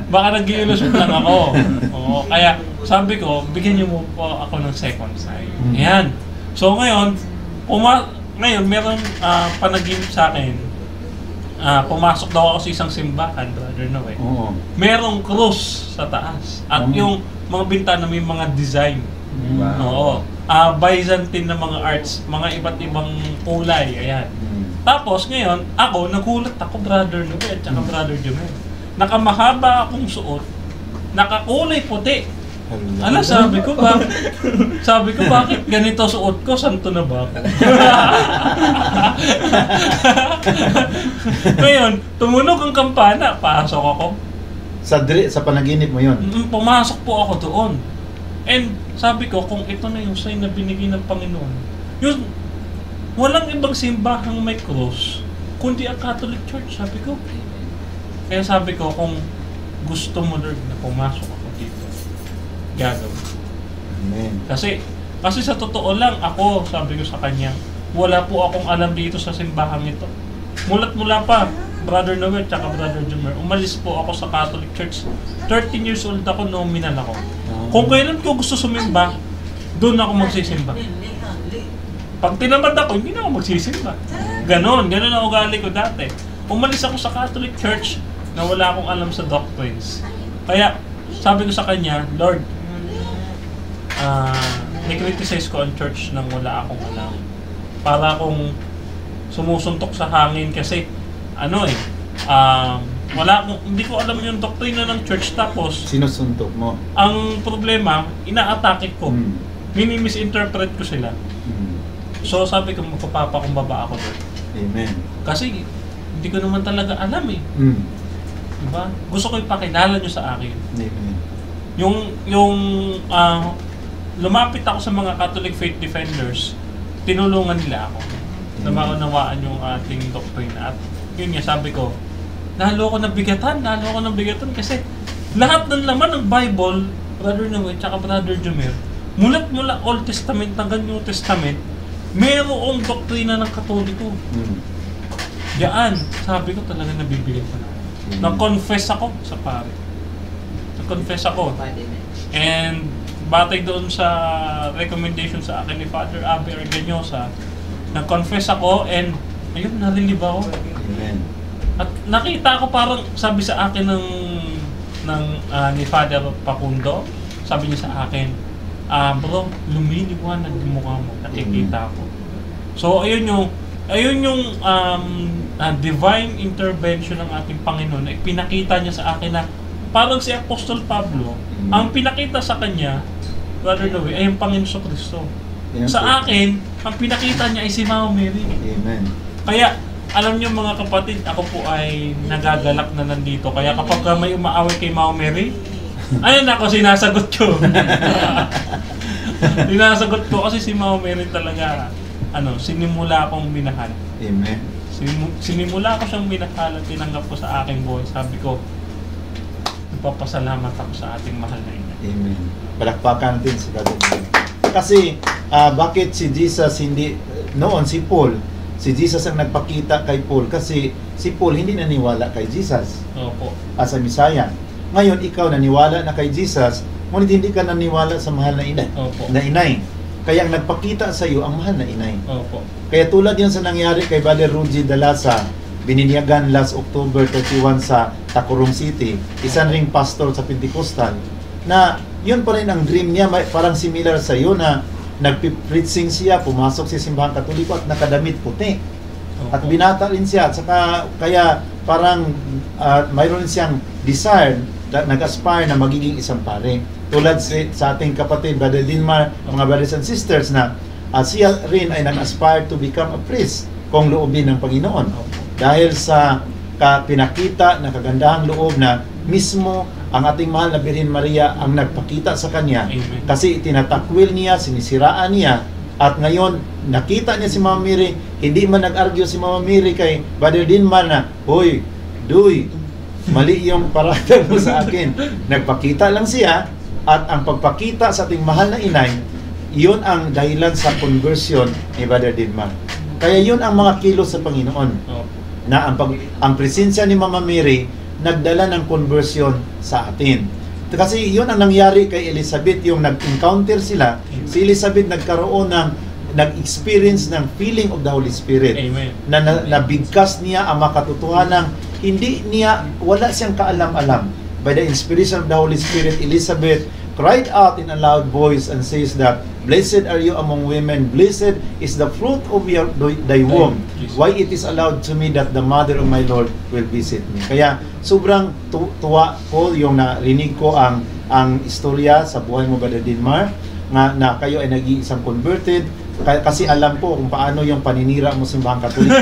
baka nag-iilusyon lang ako. Oo, kaya sabi ko, bigyan niyo mo po ako ng second sight. Ayan. So ngayon, meron panaginip sa akin. Pumasok daw ako sa isang simbahan, Brother Noe. Merong cross sa taas. At yung mga bintana may mga design. Oo. Byzantine na mga arts, mga iba't ibang kulay. Ayan. Tapos ngayon, nagulat ako, Brother Noe at saka Brother Jomel. Nakamahaba akong suot, nakakulay puti. Sabi ko, bakit ganito suot ko? Santo na ba ako? Ngayon, tumunog ang kampana, pasok ako. Sa panaginip mo yun? Pumasok po ako doon. And sabi ko, kung ito na yung sign na binigay ng Panginoon, yun, walang ibang simbahang may cross, kundi ang Catholic Church, sabi ko. Kaya sabi ko, kung gusto mo, Lord, na pumasok ako dito, gagawin. Amen. Kasi sa totoo lang, sabi ko sa kanya, wala po akong alam dito sa simbahang ito. Mula pa, Brother Noel at Brother Jomer, umalis po ako sa Catholic Church. 13 years old ako, nominal ako. Kung kailan ko gusto sumimba, doon ako magsisimba. Pag tinamad ako, hindi na ako magsisimba. Ganon ang ugali ko dati. Umalis ako sa Catholic Church na wala akong alam sa doctrines. Kaya, sabi ko sa kanya, Lord, ni-criticize ko ang church nang wala akong alam. Para akong sumusuntok sa hangin kasi hindi ko alam yung doktrina ng church, tapos sinusuntok mo. Ang problema, ina-atake ko. Mini-misinterpret ko sila. So sabi ko, magpapakumbaba ako doon. Amen. Kasi hindi ko naman talaga alam eh. Diba? Gusto ko ipakilala nyo sa akin. Amen. Yung lumapit ako sa mga Catholic faith defenders, tinulungan nila ako na maunawaan yung ating doktrina. At yun nga, sabi ko, lalo ako nabigatan kasi lahat ng laman ng Bible, Brother Noe, tsaka Brother Jomer, mula Old Testament hanggang New Testament, mayroong doktrina ng Katoliko. Diyan, sabi ko talaga nabibigyan ko na. Nag-confess ako sa pare. And batay doon sa recommendation sa akin ni Father Abby Arganyosa, nag-confess ako and ayun, nalilib ako. Amen. At nakita ko parang sabi sa akin ni Father Pacundo, sabi niya sa akin, bro, lumiliwanag yung mukha mo, nakikita ko. So ayun yung divine intervention ng ating Panginoon na pinakita niya sa akin na parang si Apostol Pablo, ang pinakita sa kanya, Brother Noe, ay ang Panginoon Kristo. Sa akin, ang pinakita niya ay si Mama Mary. Amen. Kaya, alam niyo mga kapatid, ako po ay nagagalak na nandito. Kaya kapag may umaaway kay Mama Mary, ayun ako, sinasagot ko. Sinasagot ko kasi si Mama Mary talaga, sinimula akong minahal. Amen. Sinimula ko siyang minahal at tinanggap ko sa aking buhay. Sabi ko, nagpapasalamat ako sa ating mahal na ina. Amen. Palakpakan natin si Brother Joel. Kasi, bakit si Jesus hindi, noon si Paul, si Jesus ang nagpakita kay Paul kasi si Paul hindi naniwala kay Jesus. Opo. As a Messiah. Ngayon, ikaw naniwala na kay Jesus, ngunit hindi ka naniwala sa mahal na ina. Opo. Na inay. Kaya ang nagpakita sa iyo ang mahal na inay. Opo. Kaya tulad yan sa nangyari kay Brother Rudy Dalasa, bininyagan last October 31 sa Tacurong City, isang ring pastor sa Pentecostal, na yun pa rin ang dream niya, parang similar sa iyo na nagpipreaching siya, pumasok sa simbahang Katoliko at nakadamit puti. At binata rin siya, at saka kaya parang mayroon siyang desire, nag-aspire na magiging isang pare. Tulad sa ating kapatid, Brother Dinmar, mga brothers and sisters, na siya rin ay nag-aspire to become a priest kung loobin ng Panginoon. Dahil sa pinakita na kagandahang loob na mismo ang ating mahal na Birhen Maria ang nagpakita sa kanya. Amen. Kasi tinatakwil niya, sinisiraan niya, at ngayon nakita niya si Mama Mary, hindi man nag-argue si Mama Mary kay Brother Dinmar na, hoy, duy, mali yung paratang mo sa akin. Nagpakita lang siya, at ang pagpakita sa ating mahal na inay, iyon ang dahilan sa conversion ni Brother Dinmar. Kaya yun ang mga kilos sa Panginoon. Na ang presensya ni Mama Mary nagdala ng conversion sa atin. Kasi yun ang nangyari kay Elizabeth, yung nag-encounter sila, si Elizabeth nag-experience ng feeling of the Holy Spirit. Amen. Nabigkas niya ang makatotohanan, wala siyang kaalam-alam. By the inspiration of the Holy Spirit, Elizabeth cried out in a loud voice and says that, "Blessed are you among women, blessed is the fruit of thy womb. Why it is allowed to me that the mother of my Lord will visit me." Kaya sobrang tuwa ko yung narinig ko ang istorya sa buhay mo, Brother Dilmar, na kayo ay nag-iisang converted. Kasi alam ko kung paano yung paninira mo sa simbahang Katoliko.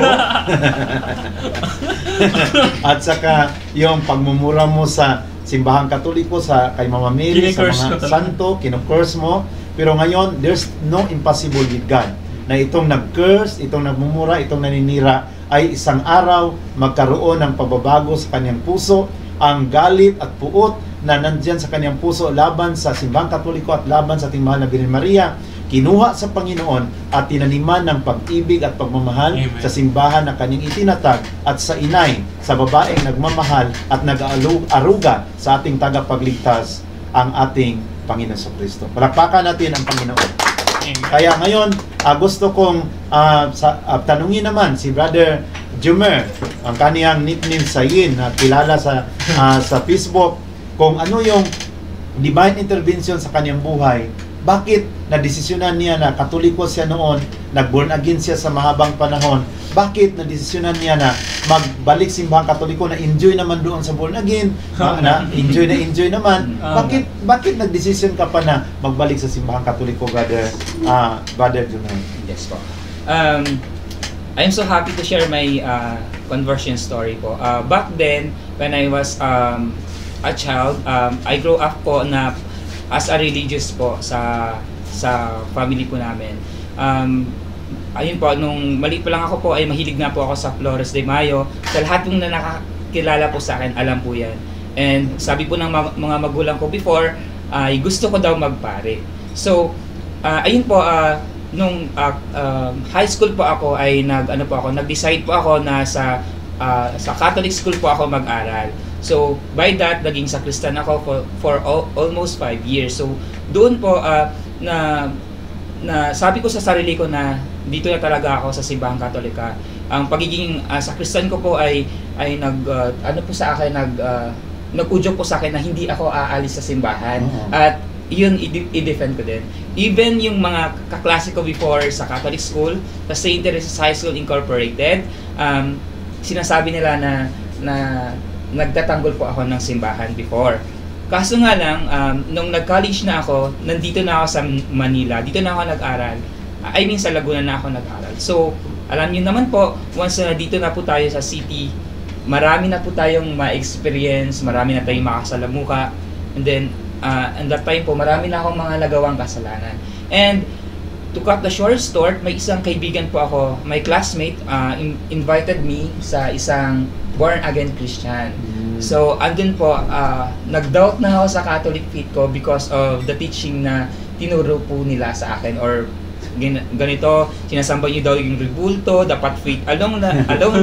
At saka yung pagmumura mo sa simbahang Katoliko kay Mama Mary, sa mga santo, kinukurs mo. Pero ngayon, there's no impossible with God. Na itong nag-curse, itong nagmumura, itong naninira, ay isang araw magkaroon ng pababago sa kanyang puso. Ang galit at puot na nandyan sa kanyang puso laban sa simbahang Katoliko at laban sa ating mahal na Birhen Maria, kinuha sa Panginoon at tinaniman ng pag-ibig at pagmamahal. Amen. Sa simbahan na kanyang itinatag at sa inay, sa babaeng nagmamahal at nag-aaruga sa ating tagapagligtas, ang ating Panginoon sa Kristo. Palakpakan natin ang Panginoon. Amen. Kaya ngayon, gusto kong tanungin naman si Brother Jumer, ang kaniyang nickname Sayin, na kilala sa Facebook, kung ano yung divine intervention sa kanyang buhay. Bakit nadesisyonan niya na Katoliko siya noon, nag-born again siya sa mahabang panahon? Bakit nadesisyonan niya na magbalik simbahang Katoliko, na enjoy naman doon sa born again, na enjoy naman? Bakit nagdesisyon ka pa na magbalik sa simbahang Katoliko, Brother Jumer? Yes po. I'm so happy to share my conversion story po. Back then, when I was a child, I grew up po na as a religious po sa family po namin. Ayun po, nung maliit pa lang ako po ay mahilig na po ako sa Flores de Mayo. Sa lahat ng nakakilala po sa akin, alam po yan. And sabi po ng mga magulang ko before, ay gusto ko daw magpare. So, ayun po, nung high school po ako ay nag-decide po ako na sa Catholic school po ako mag-aral. So, by that, naging sakristan ako for almost 5 years. So, doon po, na sabi ko sa sarili ko na dito na talaga ako sa simbahang Katolika. Ang pagiging sakristan ko po ay nag-udyok po sa akin na hindi ako aalis sa simbahan. At yun, i-defend ko din. Even yung mga kaklase ko before sa Catholic school, sa St. Teresa's High School Incorporated, sinasabi nila na nagtatanggol po ako ng simbahan before. Kaso nga lang, nung nag-college na ako, nandito na ako sa Manila, dito na ako nag-aral. Sa Laguna na ako nag-aral. So, alam niyo naman po, once na dito na po tayo sa city, marami na po tayong ma-experience, marami na tayong makasalamuha. And then, at that time po, marami na akong mga nagawang kasalanan. And, to cut the short story, may isang kaibigan po ako, my classmate, invited me sa isang born-again Christian. So, andun po, nag-doubt na ako sa Catholic faith ko because of the teaching na tinuro po nila sa akin, or ganito, sinasamba nyo daw yung rebulto, dapat faith alone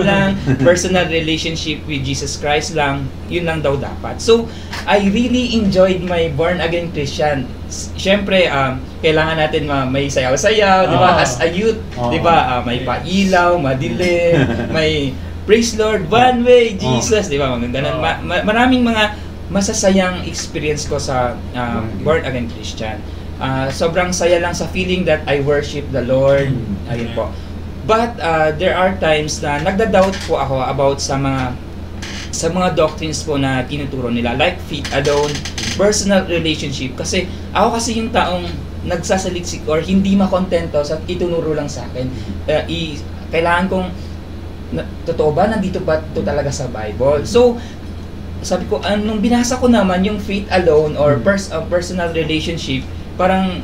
lang, personal relationship with Jesus Christ lang, yun lang daw dapat. So, I really enjoyed my born-again Christian. Siyempre, kailangan natin may sayaw-sayaw, di ba? As a youth, di ba? May pailaw, madilim, may praise Lord, one way, Jesus, di ba? Maraming mga masasayang experience ko sa born-again Christian. Sobrang saya lang sa feeling that I worship the Lord. Ayun po. But there are times na nagda-doubt po ako about sa mga doctrines po na tinuturo nila, like faith alone, personal relationship. Kasi ako yung taong nagsasaliksik or hindi makontento sa itunuro lang sa akin. Kailangan kong totoo ba? Nandito ba ito talaga sa Bible? So, sabi ko, nung binasa ko naman yung faith alone or personal relationship, parang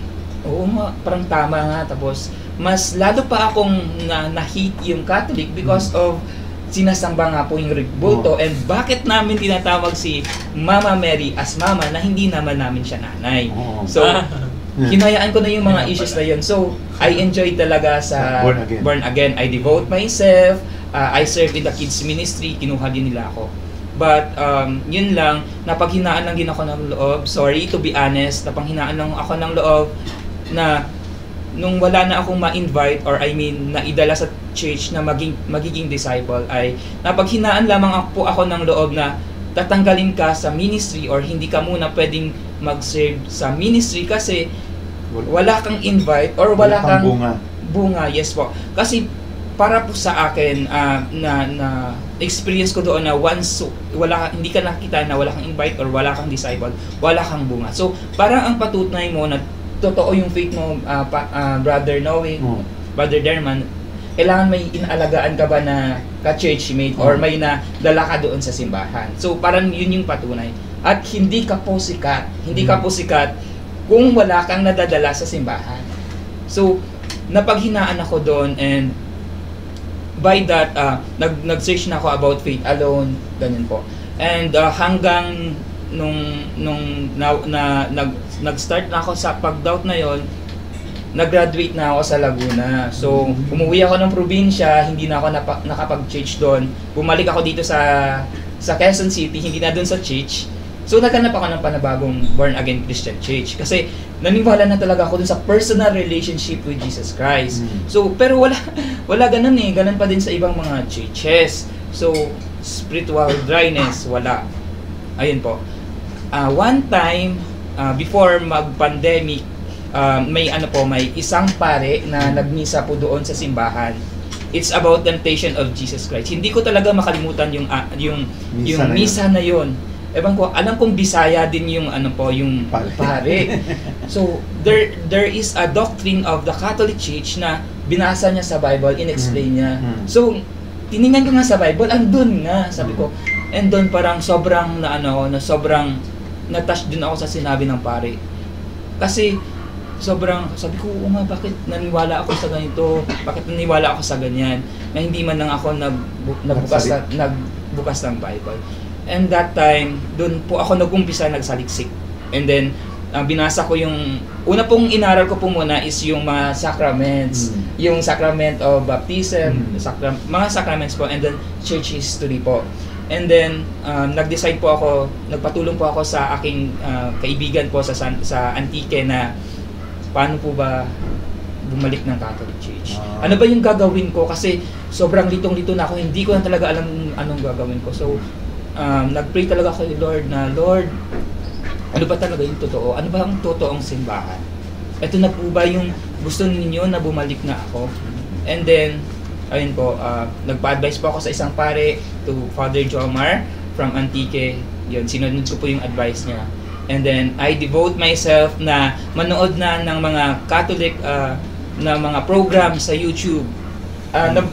tama nga. Tapos, mas lalo pa akong na-hate yung Catholic because of sinasamba nga po yung rebulto, and bakit namin tinatawag si Mama Mary as Mama na hindi naman namin siya nanay. So, hinayaan ko na yung mga issues na yun. So, I enjoy talaga sa Born Again. I devote myself, I serve in the kids ministry, kinuha din nila ako. But, yun lang, napaghinaan lang din ako ng loob. Sorry, to be honest, napanghinaan lang ako ng loob na nung wala na akong ma-invite or naidala sa church na magiging disciple ay napaghinaan lamang ako ng loob na tatanggalin ka sa ministry or hindi ka muna pwedeng mag-serve sa ministry kasi wala kang invite or wala kang bunga. Yes po. Kasi para po sa akin na experience ko doon na once hindi ka nakita na wala kang invite or wala kang disciple, wala kang bunga. So parang ang patunay mo na totoo yung faith mo, Brother Noe, Brother Derman, kailangan may inaalagaan ka ba na ka-churchmate or may nadala ka doon sa simbahan. So parang yun yung patunay. At hindi ka po sikat kung wala kang nadadala sa simbahan. So napaghinaan ako doon and by that, nag-search na ako about faith alone, ganyan po. And hanggang nag-start na ako sa pag-doubt na yon, nag-graduate na ako sa Laguna. So, umuwi ako ng probinsya, hindi na ako nakapag-church doon. Bumalik ako dito sa Quezon City, hindi na doon sa church. So, naghanap ako ng panabagong Born Again Christian Church. Kasi, naniwala na talaga ako doon sa personal relationship with Jesus Christ. So, pero wala ganun eh. Ganun pa din sa ibang mga churches. So, spiritual dryness, wala. Ayun po. One time, before mag-pandemic, may isang pare na nagmisa po doon sa simbahan. It's about temptation of Jesus Christ. Hindi ko talaga makalimutan yung misa na yon. Ewan ko, alam kong Bisaya din yung yung pare. So there is a doctrine of the Catholic Church na binasa niya sa Bible, in-explain niya. So tiningnan ko nga sa Bible, andun nga, sabi ko. And doon parang sobrang sobrang na-touch din ako sa sinabi ng pare. Kasi sobrang, sabi ko, bakit naniwala ako sa ganito? Bakit naniwala ako sa ganyan? Na hindi man lang ako nagbukas ng Bible. And that time, doon po ako nag-umpisa nagsaliksik. And then, binasa ko yung, una pong inaral ko po muna is yung mga sacraments. Yung sacrament of baptism, mga sacraments po, and then church history po. And then, nag-decide po ako, nagpatulong po ako sa aking kaibigan po sa Antique na paano po ba bumalik ng Catholic Church. Ano ba yung gagawin ko? Kasi sobrang litong-lito na ako, hindi ko na talaga alam anong gagawin ko. So, nag-pray talaga ako kay Lord na, Lord, ano ba talaga yung totoo? Ano ba ang totoong simbahan? Ito na po ba yung gusto ninyo na bumalik na ako? And then, ayun po, nagpa-advise po ako sa isang pare to Father Jomar from Antique. Yun, sinunod ko po yung advice niya. And then, I devote myself na manood na ng mga Catholic na mga program sa YouTube.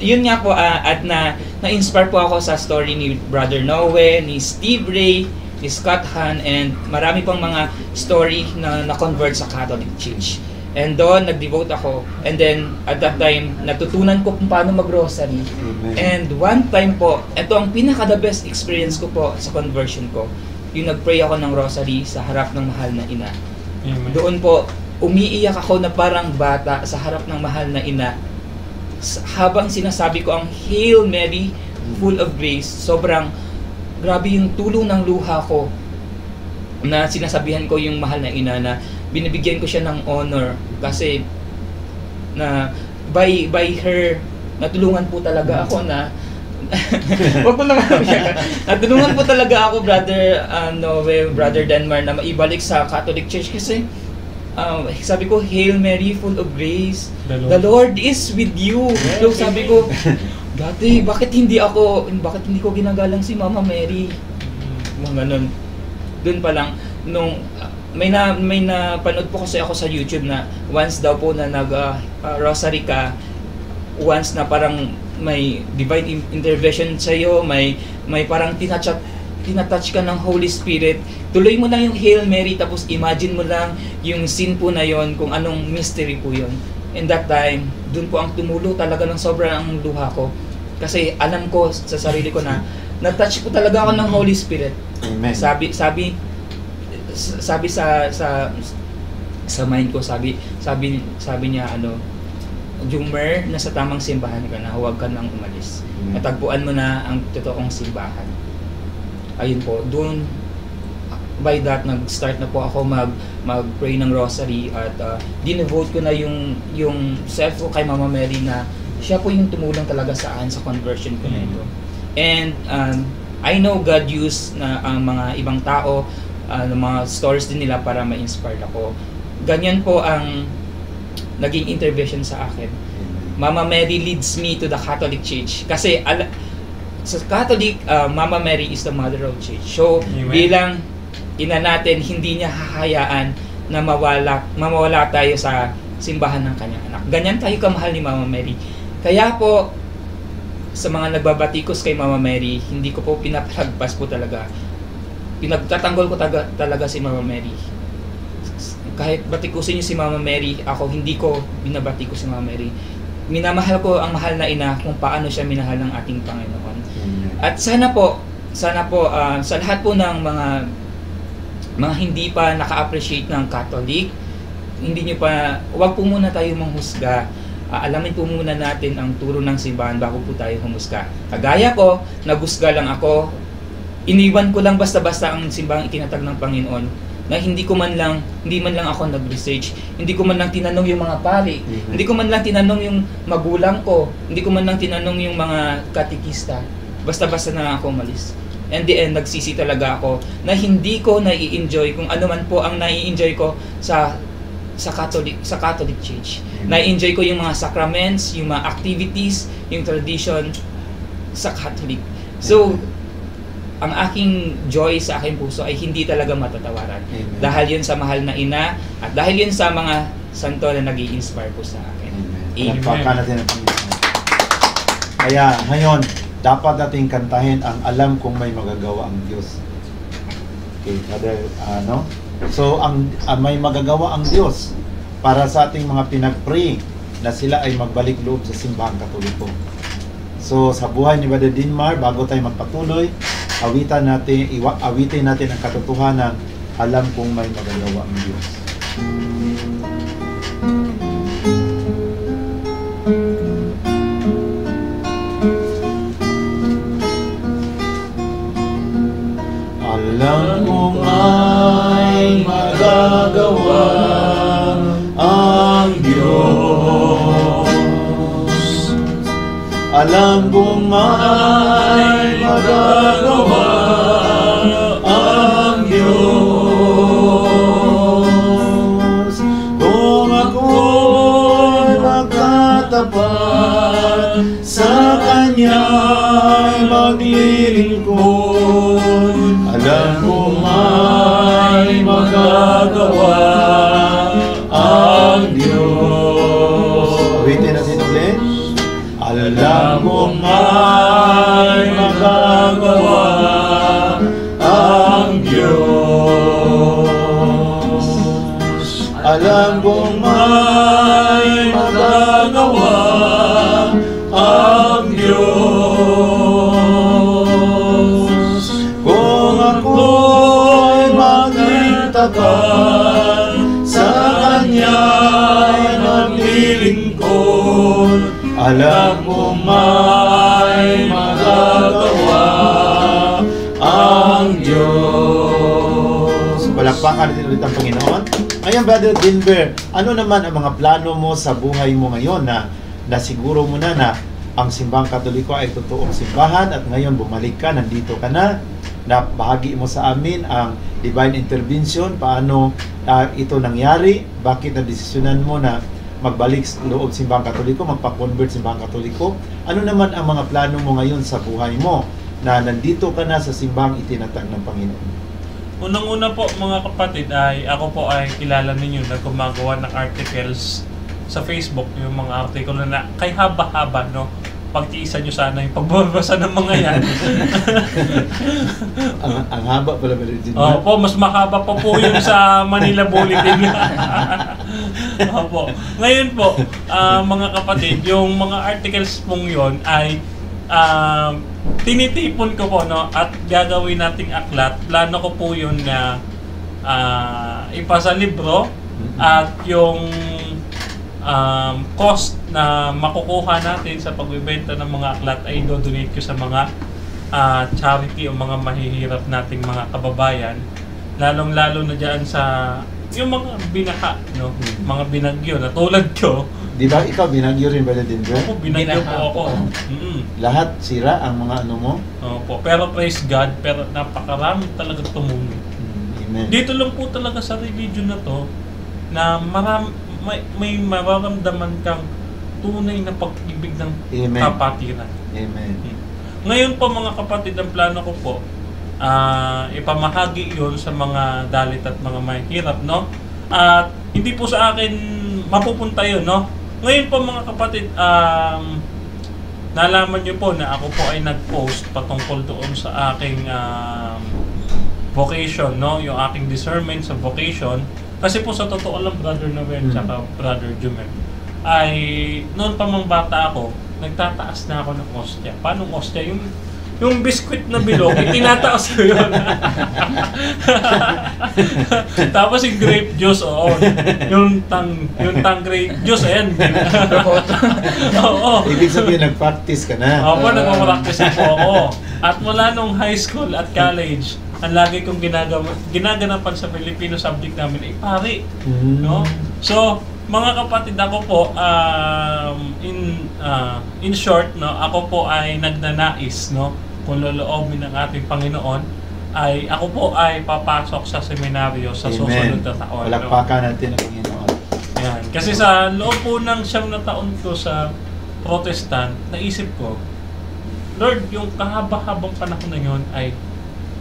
Yun nga po, at na-inspire po ako sa story ni Brother Noe, ni Steve Ray, ni Scott Hahn, and marami pang mga story na na-convert sa Catholic Church. And doon, nag-devote ako. And then, at that time, natutunan ko kung paano mag-rosary. And one time po, ito ang pinaka-the best experience ko po sa conversion ko. Yung nag-pray ako ng rosary sa harap ng mahal na ina. Doon po, umiiyak ako na parang bata sa harap ng mahal na ina. Habang sinasabi ko ang Hail Mary, full of grace, sobrang grabe yung tulong ng luha ko na sinasabihan ko yung mahal na ina na binibigyan ko siya ng honor kasi na by her natulungan po talaga ako na wag mo naman natulungan po talaga ako Brother Noe, Brother Denmar na maibalik sa Catholic Church kasi sabi ko, Hail Mary, full of grace, the Lord is with you. So sabi ko, dati bakit hindi ko ginagalang si Mama Mary? Mga ganun. Doon pa lang nung may napanood po kasi ako sa YouTube na once daw po na nag-rosary ka, once na parang may divine intervention sa iyo, may parang tinatouch ka ng Holy Spirit, tuloy mo lang yung Hail Mary tapos imagine mo lang yung scene po na yon, kung anong mystery po yon. And that time, dun po ang tumulo talaga ng sobrang luha ko. Kasi alam ko sa sarili ko na na-touch po talaga ako ng Holy Spirit. Amen. Sabi sa sa mind ko, sabi niya, Jumer, nasa tamang simbahan ka na, huwag ka nang umalis. Natagpuan mo na ang totoong simbahan. Ayun po, doon, by that, nag-start na po ako mag-pray ng rosary at dinevote ko na yung self ko kay Mama Mary na siya po yung tumulong talaga sa akin sa conversion ko na ito. And I know God used na ang mga ibang tao, mga stories din nila para ma-inspire ako. Ganyan po ang naging intervention sa akin. Mama Mary leads me to the Catholic Church. Kasi sa Catholic, Mama Mary is the mother of church. So, bilang ina natin, hindi niya hahayaan na mawala tayo sa simbahan ng kanyang anak. Ganyan tayo kamahal ni Mama Mary. Kaya po, sa mga nagbabatikos kay Mama Mary, hindi ko po pinapalagpas po talaga. Pinagtatanggol ko talaga si Mama Mary. Kahit batikusin niyo si Mama Mary, ako hindi ko binabatikos si Mama Mary. Minamahal ko ang mahal na ina kung paano siya minahal ng ating Panginoon. At sana po sa lahat po ng mga hindi pa naka-appreciate ng Catholic, wag po muna tayo manghusga. Alamin po muna natin ang turo ng simbahan bago po tayo humusga. Kagaya ko, naghusga lang ako, iniwan ko lang basta-basta ang simbahang itinatag ng Panginoon, na hindi man lang ako nag-research, hindi ko man lang tinanong yung mga pari, hindi ko man lang tinanong yung magulang ko, hindi ko man lang tinanong yung mga katikista, basta-basta na lang ako umalis. And the end, nagsisi talaga ako na hindi ko nai-enjoy kung ano man po ang nai-enjoy ko sa Catholic Church. Nai-enjoy ko yung mga sacraments, yung mga activities, yung tradition sa Catholic. So, ang aking joy sa aking puso ay hindi talaga matatawaran. Amen. Dahil yun sa mahal na ina at dahil yun sa mga santo na nag-i-inspire po sa akin. Amen. Palakpakan natin ang Panginoon. Kaya ngayon, dapat nating kantahin ang alam kung may magagawa ang Diyos. Okay, Father, So, ang may magagawa ang Diyos para sa ating mga pinag-pray na sila ay magbalik loob sa simbahang Katoliko. So, sa buhay ni Brother Dinmar, bago tayo magpatuloy, awitin natin ang katotohanan, alam kung may magagawa ang Diyos. Alam mo may magagawa ang Diyos. Alam ko may magagawa ang Diyos. Kung ako'y magtatapat sa Kanya'y maglilingkod, alam ko may magagawa ang Diyos. Awitin natin ulit. Alam ko may magagawa ang Diyos. Alam ko may magagawa ang Diyos. Kung ako'y magtapat sa Kanya'y maglilingkod, alam ko may magagawa ang Diyos. Palakpakan natin ulit ang Panginoon. Ngayon, Brother Dinber, ano naman ang mga plano mo sa buhay mo ngayon na siguro mo na ang simbahang Katoliko ay totoong simbahan at ngayon bumalik ka, nandito ka na bahagi mo sa amin ang divine intervention, paano ito nangyari, bakit na-desisyonan mo na magbalik loob simbahang Katoliko, magpa-convert simbahang Katoliko. Ano naman ang mga plano mo ngayon sa buhay mo na nandito ka na sa simbahang itinatag ng Panginoon? Unang-una po mga kapatid, ako po ay kilala ninyo na gumagawa ng articles sa Facebook, yung mga artikulo na kay haba-haba, no? Pagtiisan nyo sana yung pagbabasa ng mga yan. ang haba pala ba rin? Opo, mas mahaba pa po yung sa Manila Bulletin. Opo. Ngayon po, mga kapatid, yung mga articles pong yon ay tinitipon ko po, no, at gagawin nating aklat. Plano ko po yun na ipasa libro At yung cost na makukuha natin sa pagbebenta ng mga aklat ay do-donate ko sa mga charity o mga mahihirap nating mga kababayan, lalong-lalo na diyan sa yung mga binaha, no? Mga binagyo na tulad ko. Di ba ikaw binagyo rin ba din bro? Ako binagyo po ako. Lahat sira ang mga ano mo? Opo, pero praise God, pero napakarami talaga tumulong. Amen. Dito lang po talaga sa religion na to na may mararamdaman kang tunay na pag-ibig ng Amen. kapatiran. Amen. Ngayon po mga kapatid, ang plano ko po, ipamahagi yun sa mga dalit at mga mahirap, no? At hindi po sa akin mapupunta yun, no? Ngayon po mga kapatid, nalaman nyo po na ako po ay nag-post patungkol doon sa aking vocation, no? Yung aking discernment sa vocation. Kasi po sa totoo lang, Brother Noel tsaka Brother Jumel, ay noon pa mang bata ako, nagtataas na ako ng ostya. Paano ostya? Yung biskwit na bilog, itinataas ko yun. Tapos yung grape juice, oo. Yung tang grape juice, ayan. Oo. Ibig sabihin, nag-practice ka na. Opo, nagpapractice po ako. At mula nung high school at college, ang lagi kong ginaganapan sa Filipino subject namin ay pari. No? So, mga kapatid, ako po, in short, no, ako po ay nagnanais, no, kung loloobin ng ating Panginoon, ay ako po ay papasok sa seminaryo sa susunod na taon. Palakpakan natin ang Panginoon. Yan. Kasi sa loob po ng 9 na taon ko sa Protestant, naisip ko, Lord, yung kahaba-habang panahon na yun ay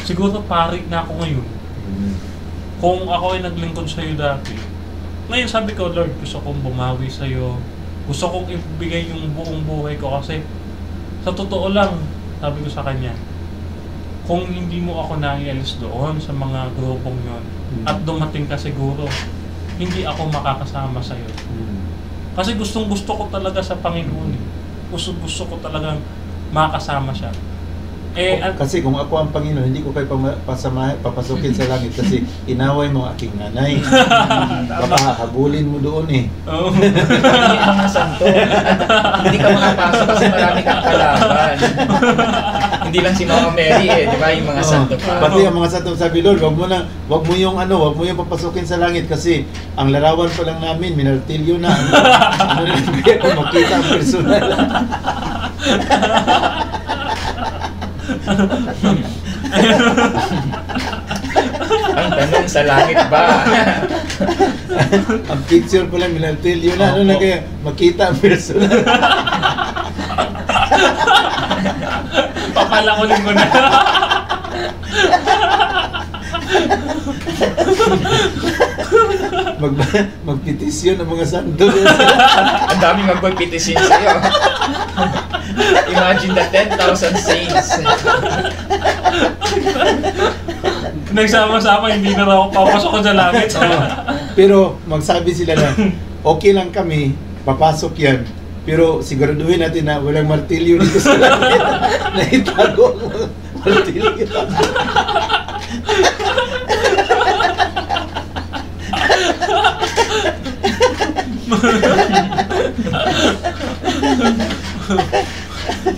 siguro pari na ako ngayon. Kung ako ay naglingkod sa iyo dati. Ngayon sabi ko, Lord, gusto kong bumawi sa iyo. Gusto kong ibigay yung buong buhay ko kasi sa totoo lang, sabi ko sa kanya, kung hindi mo ako naialis doon sa mga grupong yon at dumating ka siguro, hindi ako makakasama sa iyo. Kasi gustong-gusto ko talaga sa Panginoon. Gusto ko talagang makasama siya. Kasi kung ako ang Panginoon, hindi ko kayo papasukin sa langit kasi inaway mo aking nanay. Papahabulin mo doon eh. Hindi mga santo. Hindi ka makapasok kasi marami kang kalaban. Hindi lang si Mama Mary di ba? Yung mga santo pa. Pati ang mga santo sabi, Lord, wag mo yung papasukin sa langit kasi ang larawan pa lang namin, minartilyo na. Ano na kung makita ang personal. Ang tanong, sa langit ba? Ang picture pala, minartilyo na. Ano na kaya makita ang personal. Papalakulin mo na. Magpetisyon ang mga santo. Ang daming magpagpetisyon sa'yo. Imagine the 10,000 saints. Nagsama-sama, hindi na raw papasok ko sa langit. Pero magsabi sila na, okay lang kami, papasok yan. Pero siguraduhin natin na walang martilyo dito sa langit. Naitago ang martilyo.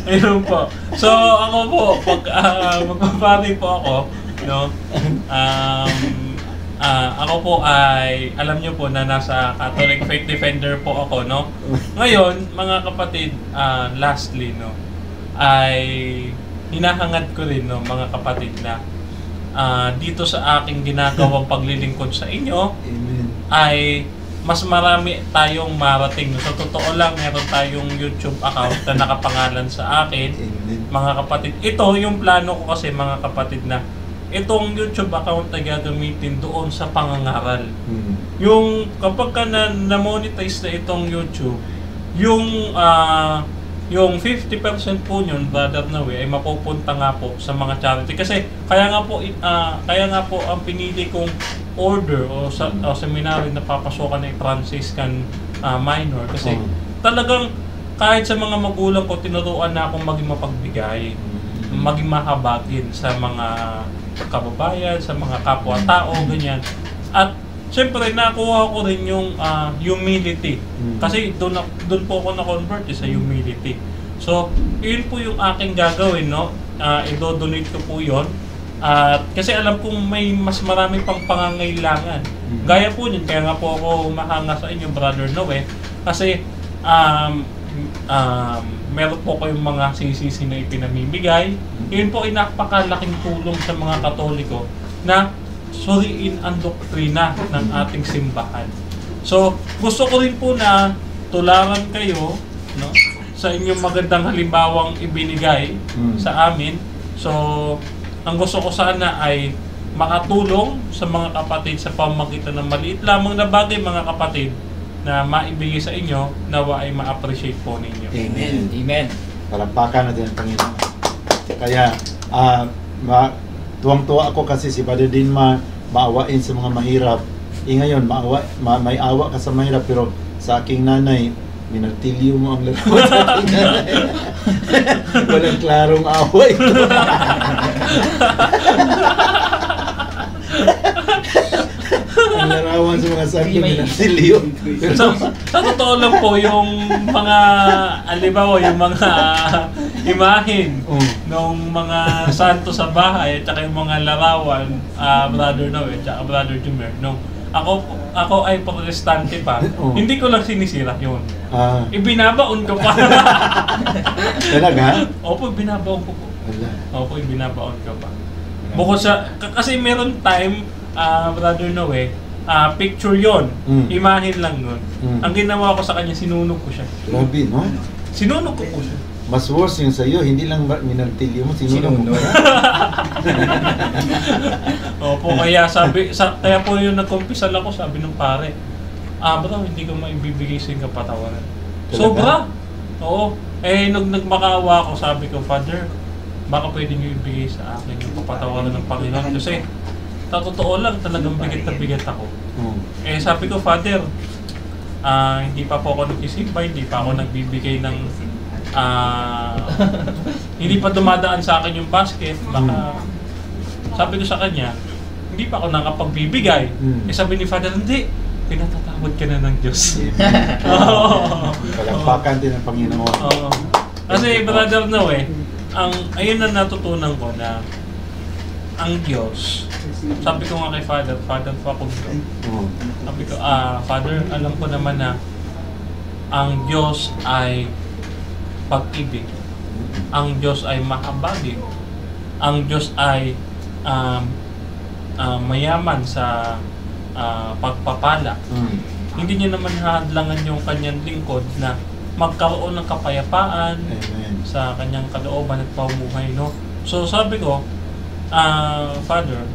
Ayun po. So ako po, pag magpapari po ako, no, ako po ay, alam nyo po na nasa Catholic Faith Defender po ako, no. Ngayon, mga kapatid, lastly, no, ay hinahangad ko rin, no, mga kapatid, na dito sa aking ginagawang paglilingkod sa inyo, Amen. ay mas marami tayong marating. Sa totoo lang, meron tayong YouTube account na nakapangalan sa akin. Amen. Mga kapatid, ito yung plano ko kasi, mga kapatid, na itong YouTube account na gagamitin doon sa pangangaral. Yung kapag ka na-monetize na itong YouTube, yung 50% po yun, Brother Noe, ay mapupunta nga po sa mga charity. Kasi kaya nga po ang pinili kong order o seminary na papasokan ng Franciscan minor kasi talagang kahit sa mga magulang ko, tinuruan na akong maging mapagbigay, maging mahabagin sa mga kababayan, sa mga kapwa-tao, ganyan. At syempre nakuha ko rin yung humility. Mm. Kasi doon po ako na-convert sa humility. So, yun po yung aking gagawin, no? I-donate ko po yun. At kasi alam kong may mas marami pang pangangailangan. Gaya po yun, kaya nga po ako mahanga sa inyo, Brother Noe. Kasi meron po kayong mga sisisi na ipinamimigay. Yun po ay napakalaking tulong sa mga Katoliko na suriin ang doktrina ng ating simbahan. So, gusto ko rin po na tularan kayo, no, sa inyong magandang halimbawang ibinigay sa amin. So, ang gusto ko sana ay makatulong sa mga kapatid sa pamamagitan ng maliit lamang na bagay, mga kapatid, na maibigay sa inyo, nawa ay ma-appreciate po ninyo. Amen. Amen. Palampakan natin ang Panginoon. Kaya, tuwang-tuwa ako kasi si Brother Dinma maawain sa mga mahirap. Ngayon, may awa ka sa mahirap, pero sa aking nanay, minartilyo mo ang larawan sa aking nanay. Walang klarong awa ito. Ang larawan sa mga santo, minartilyo. Sa totoo lang po, yung mga, alibawa, yung mga imahin ng mga santo sa bahay, at saka yung mga larawan, Brother Noe, at saka Brother Jumer, nung ako ay protestante pa, hindi ko lang sinisira yun. Ibinabaon ko pa. Talaga? Opo, binabaon ko po. Opo, binabaon ko pa. Bukod sa, kasi meron time, Brother Noe, picture yon, imahin lang nun. Ang ginawa ko sa kanya, sinunog ko siya. Grabe, no? Sinunog ko po siya. Mas worse yung sa'yo, hindi lang minartilyo mo, sinunog mo. Opo, kaya kaya po yung nagkumpisal ako, sabi ng pare, bro, hindi ko maibibigay sa yung kapatawaran. Sobra! Oo. Nung nagmakaawa ako, sabi ko, Father, baka pwede nyo ibigay sa akin yung kapatawaran ng Panginoon. Kasi, sa totoo lang, talagang bigat na bigat ako. Sabi ko, Father, hindi pa po ako nagsisimba, hindi pa ako nagbibigay ng hindi pa dumadaan sa akin yung basket, baka sabi ko sa kanya, hindi pa ako nakapagbibigay. Sabi ni Father, hindi, pinatatawad ka na ng Diyos. Palampakan din ang Panginoon. Kasi Brother Noe, ayun na natutunan ko na ang Diyos, sabi ko nga kay Father Facundo, sabi ko, Father, alam ko naman na ang Diyos ay pag-ibig, ang Diyos ay mahabagin, ang Diyos ay mayaman sa pagpapala. Hindi niya naman hadlangan yung kanyang lingkod na magkaroon ng kapayapaan. Amen. Sa kanyang kalooban at pamumuhay, no? So sabi ko, Father,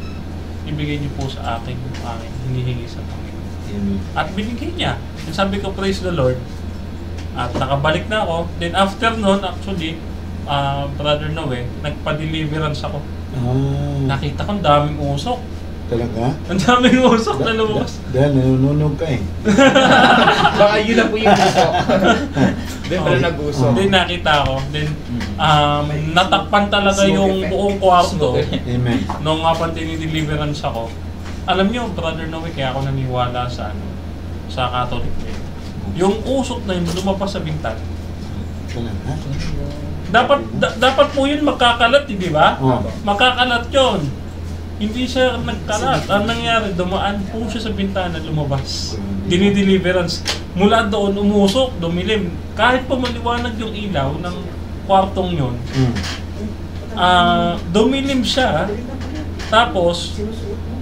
ibigay niyo po sa akin yung aking hinihingi sa Panginoon. Amen. At binigay niya. And sabi ko, praise the Lord. At nakabalik na ako. Then after nun, actually, Brother Noe, nagpa-deliverance ako. Nakita ko ang daming usok. Talaga? Ang daming usok na lumabas. Dahil nanununog ka eh. Baka yun na po yung gusto. Then pala nag-usok. Then nakita ko. Then natakpan talaga yung buong kwarto. Amen. Nung dinideliverance ako. Alam niyo, Brother Noe, kaya ako naniwala sa Catholic faith. Yung usok na yun lumabas sa bintana. Dapat po yun magkakalat, di ba? Magkakalat yun. Hindi siya nagkalat. Ang nangyari, dumaan po siya sa bintana, lumabas. Dinideliverance. Mula doon, umusok, dumilim. Kahit pa maliwanag yung ilaw ng kwartong yun, dumilim siya. Tapos,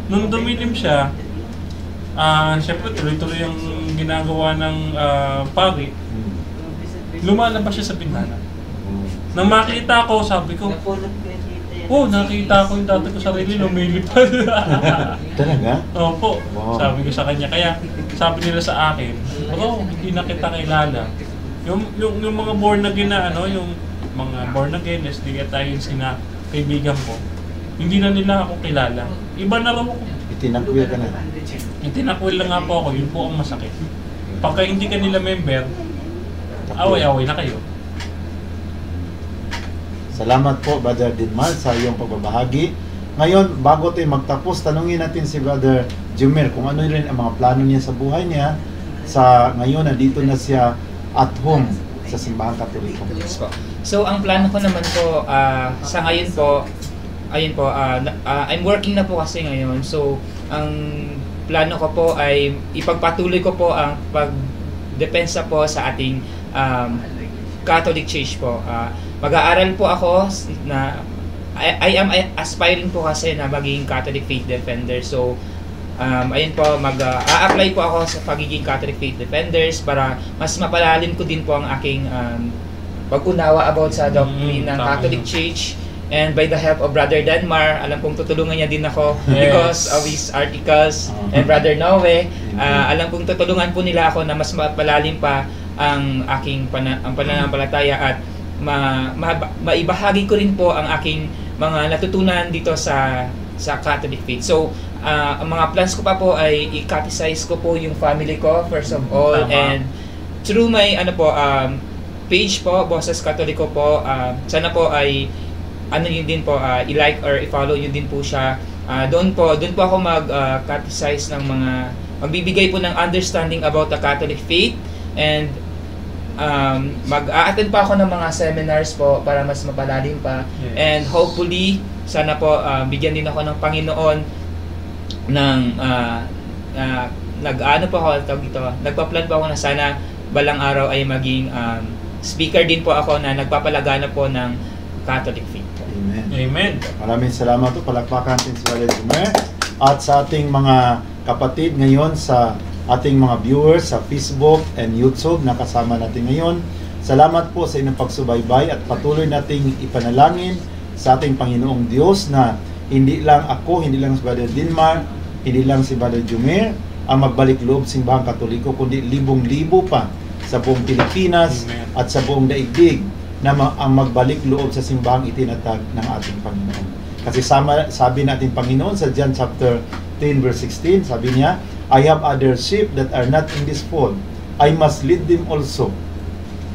nung dumilim siya, syempre tuloy-tuloy yung ginagawa ng pari, lumalabas siya sa bintana. Nang makita ko, sabi ko, nakita ko yung dati ko sarili, lumilipad. Talaga? Opo. Wow. Sabi ko sa kanya. Kaya sabi nila sa akin, bro, hindi na kita kilala. Yung mga born again na yung mga born again, hindi tayo yung kaibigan ko, hindi na nila ako kilala. Iba na raw ako. Itinakwil ka na. Itinakwil lang nga po ako, yun po ang masakit. Pagka hindi ka nila member, away-away na kayo. Salamat po, Brother Dinmal, sa iyong pagbabahagi. Ngayon, bago tayo magtapos, tanungin natin si Brother Jumer kung ano rin ang mga plano niya sa buhay niya sa ngayon na dito na siya at home sa Simbahang Katoliko. Yes po. So ang plano ko naman po sa ngayon po, ayun po, I'm working na po kasi ngayon. So ang plano ko po ay ipagpatuloy ko po ang pagdepensa po sa ating Catholic Church po. Mag-aaral po ako na I am aspiring po kasi na maging Catholic Faith Defender. So ayun po, a-apply po ako sa pagiging Catholic Faith Defenders para mas mapalalim ko din po ang aking pag-unawa about sa doctrine ng Catholic Church. And by the help of Brother Danmar, alam kong tutulungan niya din ako because of his articles. And Brother Noe, alam kong tutulungan po nila ako na mas mapalalim pa ang aking pananampalataya at maibahagi ko rin po ang aking mga natutunan dito sa Catholic faith. So, ang mga plans ko pa po ay i-catechize ko po yung family ko first of all. And through my page po, Boses Katoliko po, sana po ay yun din po, i-like or i-follow yun din po siya. Doon po ako mag-catechize ng mga magbibigay po ng understanding about the Catholic faith. And mag-a-attend pa ako ng mga seminars po para mas mapalalim pa. And hopefully, sana po bigyan din ako ng Panginoon ng nagpa-plan po ako na sana balang araw ay maging speaker din po ako na nagpapalagana po ng Catholic faith. Amen. Amen. Maraming salamat po. Palakpakan natin si Brother Jumer at sa ating mga kapatid ngayon sa ating mga viewers sa Facebook and YouTube na kasama natin ngayon. Salamat po sa inyong pagsubaybay at patuloy nating ipanalangin sa ating Panginoong Diyos na hindi lang ako, hindi lang si Brother Danmar, hindi lang si Brother Jumer ang magbalik loob Simbahang Katoliko, kundi libong-libo pa sa buong Pilipinas at sa buong daigdig na ang magbalik loob sa simbahang itinatag ng ating Panginoon. Kasi sabi natin Panginoon sa John chapter 10 verse 16, sabi niya, I have other sheep that are not in this fold. I must lead them also.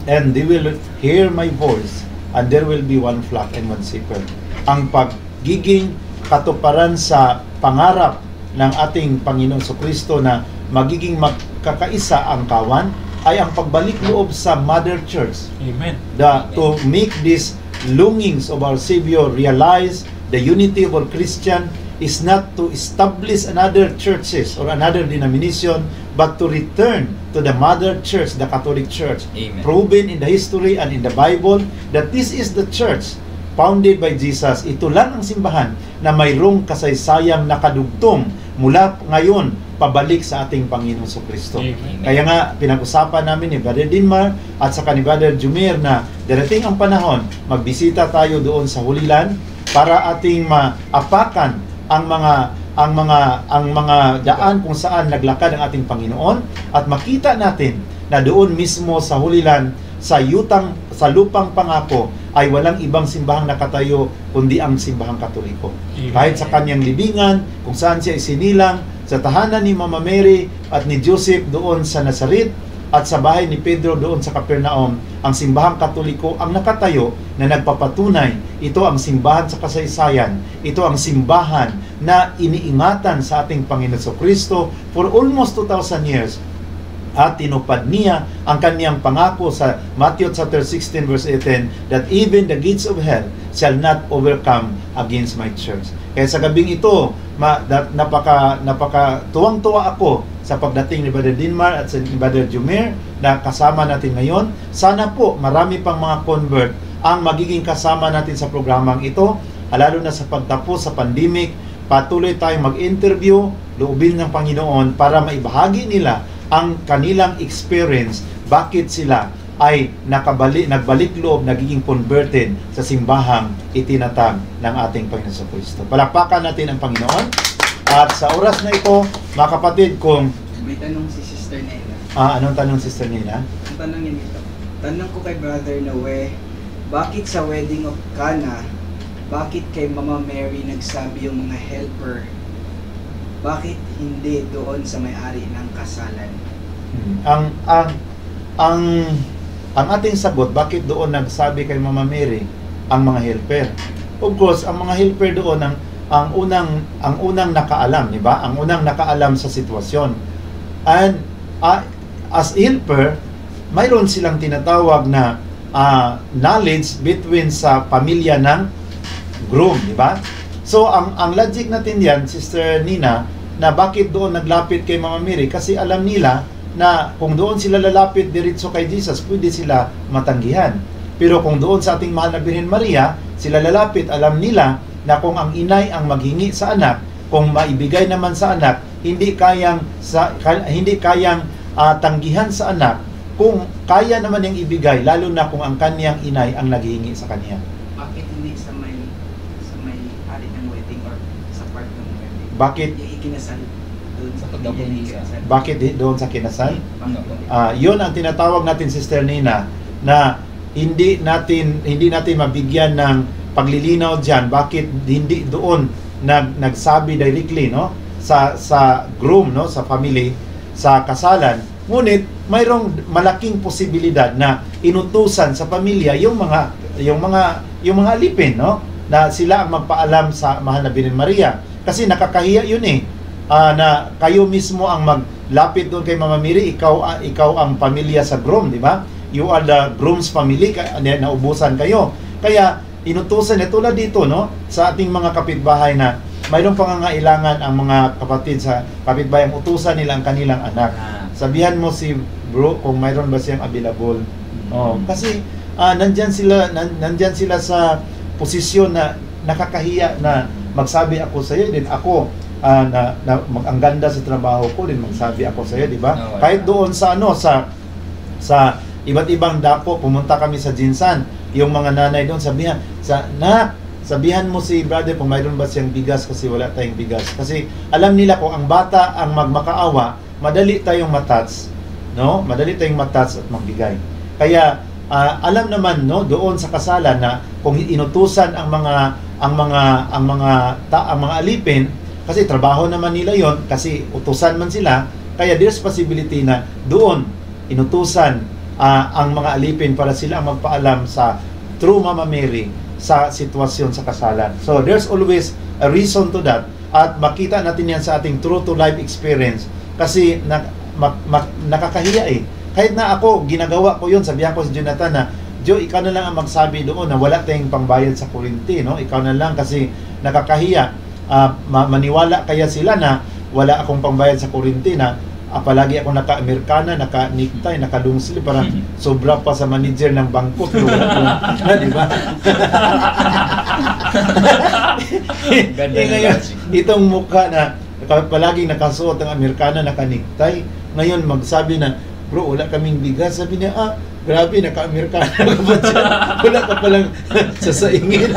And they will hear my voice, and there will be one flock and one shepherd. Ang pagiging katuparan sa pangarap ng ating Panginoon Kristo na magiging magkakaisa ang kawan ay ang pagbalik loob sa Mother Church. Amen. To make these longings of our Savior realize the unity of all Christian is not to establish another churches or another denomination, but to return to the Mother Church, the Catholic Church. Amen. Proven in the history and in the Bible that this is the church founded by Jesus. Ito lang ang simbahan na mayroong kasaysayang nakadugtong mula ngayon pabalik sa ating Panginoon Kristo. Kaya nga, pinag-usapan namin ni Brother Danmar at saka ni Brother Jumer na darating ang panahon, magbisita tayo doon sa Hulilan para ating maapakan ang mga daan kung saan naglakad ang ating Panginoon at makita natin na doon mismo sa Hulilan, sa lupang pangako ay walang ibang simbahang nakatayo kundi ang Simbahang Katoliko. Kahit sa kanyang libingan, kung saan siya isinilang, sa tahanan ni Mama Mary at ni Joseph doon sa Nazaret at sa bahay ni Pedro doon sa Capernaum, ang Simbahang Katoliko ang nakatayo na nagpapatunay. Ito ang simbahan sa kasaysayan. Ito ang simbahan na iniingatan sa ating Panginoon Kristo for almost 2,000 years. At tinupad niya ang kaniyang pangako sa Matthew chapter 16 verse 18 that even the gates of hell shall not overcome against my church. Kaya sa gabing ito, napaka tuwang-tuwa ako sa pagdating ni Brother Danmar at ni Brother Jumer na kasama natin ngayon. Sana po marami pang mga convert ang magiging kasama natin sa programang ito, lalo na sa pagtapos sa pandemic. Patuloy tayong mag-interview, loobin ng Panginoon para maibahagi nila ang kanilang experience, bakit sila ay nagbalik loob, nagiging converted sa simbahang itinatag ng ating Panginoon Kristo. Palakpakan natin ang Panginoon. At sa oras na ito, mga kapatid, kung may tanong si Sister Nela. Anong tanong, Sister Nela? Ang tanong niya nito. Tanong ko kay Brother Noe, bakit sa wedding of Cana, bakit kay Mama Mary nagsabi yung mga helper? Bakit hindi doon sa may-ari ng kasalan? Ang ating sagot, bakit doon nagsabi kay Mama Mary ang mga helper? Of course, ang mga helper doon, ang unang nakaalam, di ba? Ang unang nakaalam sa sitwasyon. And as helper, mayroon silang tinatawag na knowledge between sa pamilya ng groom, di ba? So ang logic natin yan, Sister Nina, na bakit doon naglapit kay Mama Mary, kasi alam nila na kung doon sila lalapit diretso kay Jesus, pwede sila matanggihan. Pero kung doon sa ating mahal na Birhen Maria, sila lalapit, alam nila na kung ang inay ang maghingi sa anak, kung maibigay naman sa anak, hindi kayang tanggihan sa anak, kung kaya naman niyang ibigay, lalo na kung ang kanyang inay ang naghihingi sa kanya. Bakit hindi sa may hari ng wedding or sa part ng wedding? Bakit? Yung ikinasal doon sa Pagdabog pamilya niya. ikinasal. Bakit doon sa kinasal? Bakit? Yun ang tinatawag natin, Sister Nina, na hindi natin mabigyan ng paglilinaw diyan bakit hindi doon nagsabi directly, no, sa groom, no, sa family, sa kasalan. Ngunit mayroong malaking posibilidad na inutusan sa pamilya yung mga alipin, no, na sila ang magpaalam sa mahal na Birhen Maria, kasi nakakahiya yun na kayo mismo ang maglapit doon kay Mama Mary, ikaw ang pamilya sa groom, di ba? You are the groom's family, naubusan kayo. Kaya inutusan niya tulad dito, no, sa ating mga kapitbahay na mayroong pangangailangan ang mga kapatid sa kapitbahay, ang utusan nila ang kanilang anak. Sabihan mo si bro kung mayroon ba siyang available. Kasi nandyan sila sa posisyon na nakakahiya na magsabi ako sa iyo, din ako ang ganda sa trabaho ko, din magsabi ako sa iyo, di ba? Kahit doon sa sa iba't ibang dako, pumunta kami sa Jinsan, yung mga nanay doon sabihan mo si brother kung mayroon ba siyang bigas kasi wala tayong bigas. Kasi alam nila kung ang bata ang magmakaawa, madali tayong matats, no? Madali tayong matats at magbigay. Kaya alam naman, no, doon sa kasalan na kung inutusan ang mga alipin, kasi trabaho naman nila yon, kasi utusan man sila, kaya there's possibility na doon inutusan ang mga alipin para sila ang magpaalam sa true Mama Mary sa sitwasyon sa kasalan. So there's always a reason to that, at makita natin yan sa ating true to life experience, kasi nakakahiya Kahit na ako, ginagawa ko yun, sabihan ko si Jonathan na, Jo, ikaw na lang ang magsabi doon na wala tayong pangbayad sa kuryente, no? Ikaw na lang, kasi nakakahiya. Maniwala kaya sila na wala akong pangbayad sa kuryente, na palagi ako naka-Amerikana, naka-necktie, naka-long sleeve, parang sobra pa sa manager ng bangko, pero di ba? Ngayon, itong mukha na palaging nakasuot ng Amerikana, naka-necktie, ngayon magsabi na, bro, wala kaming bigas. Sabi niya, grabe, naka-Amerikana ka ba dyan? Wala ka palang sasaingin.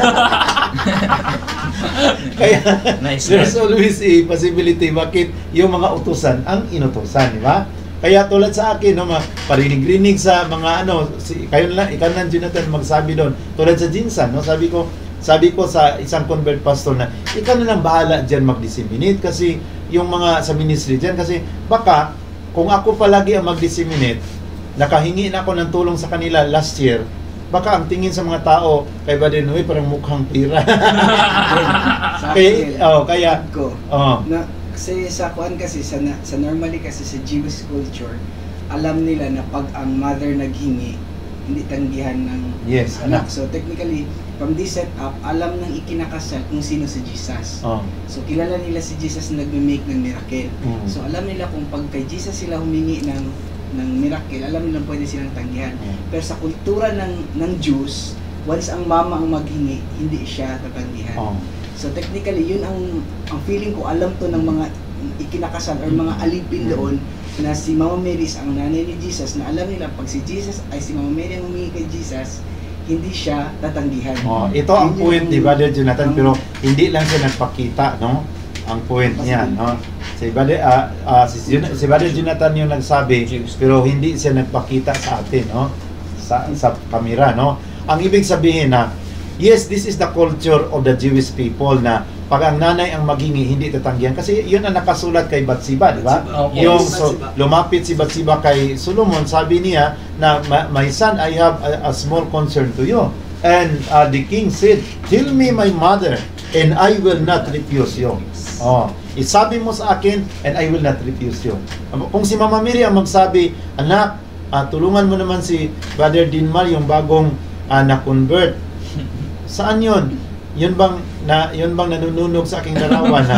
Kaya, there's always a possibility bakit yung mga utusan ang inutusan, di ba? Kaya tulad sa akin, no, parinig-rinig sa mga kayo na lang, ikaw na Jonathan magsabi doon, tulad sa Jinsan, no, sabi ko sa isang convert pastor na, ikaw na lang bahala dyan mag-disseminate, kasi yung mga sa ministry dyan, kasi baka, kung ako palagi ang mag-disseminate, nakahingi na ako ng tulong sa kanila last year, baka ang tingin sa mga tao kay Brother Noe parang mukhang pira. Kasi sa kuan, kasi sa normally kasi sa Jewish culture, alam nila na pag ang mother naghingi, hindi tanggihan ng anak. So technically, from this setup, alam ng ikinakasal kung sino si Jesus. So kilala nila si Jesus na nagme-make ng miracle. So alam nila kung pag kay Jesus sila humingi ng miracle, alam nila pwede silang tanggihan. Pero sa kultura ng Jews, once ang mama ang maghingi, hindi siya tatanggihan. So technically, yun ang feeling ko, alam to ng mga ikinakasal or mga alipin doon, na si Mama Mary ang nanay ni Jesus, na alam nila pag si Jesus ay si Mama Mary ang humingi kay Jesus, hindi siya tatanggihan. Ito ang point, di ba, Jonathan? Pero hindi lang siya nagpakita, no? Ang point niya, no? Si Brother Jonathan yung nagsabi, pero hindi siya nagpakita sa atin, no? Sa kamera, no? Ang ibig sabihin na, yes, this is the culture of the Jewish people, na pag ang nanay ang maghingi, hindi tatanggihan. Kasi yun ang nakasulat kay Bathsheba, di ba? Lumapit si Bathsheba kay Solomon, sabi niya na, my son, I have a small concern to you. And the king said, tell me my mother. and I will not refuse you. Oh, isabi mo sa akin, and I will not refuse you. Kung si Mama Mary ang magsabi, anak, tulungan mo naman si Brother Dinmar, yung bagong na-convert. Saan yun? Yun bang nanununog sa aking larawan na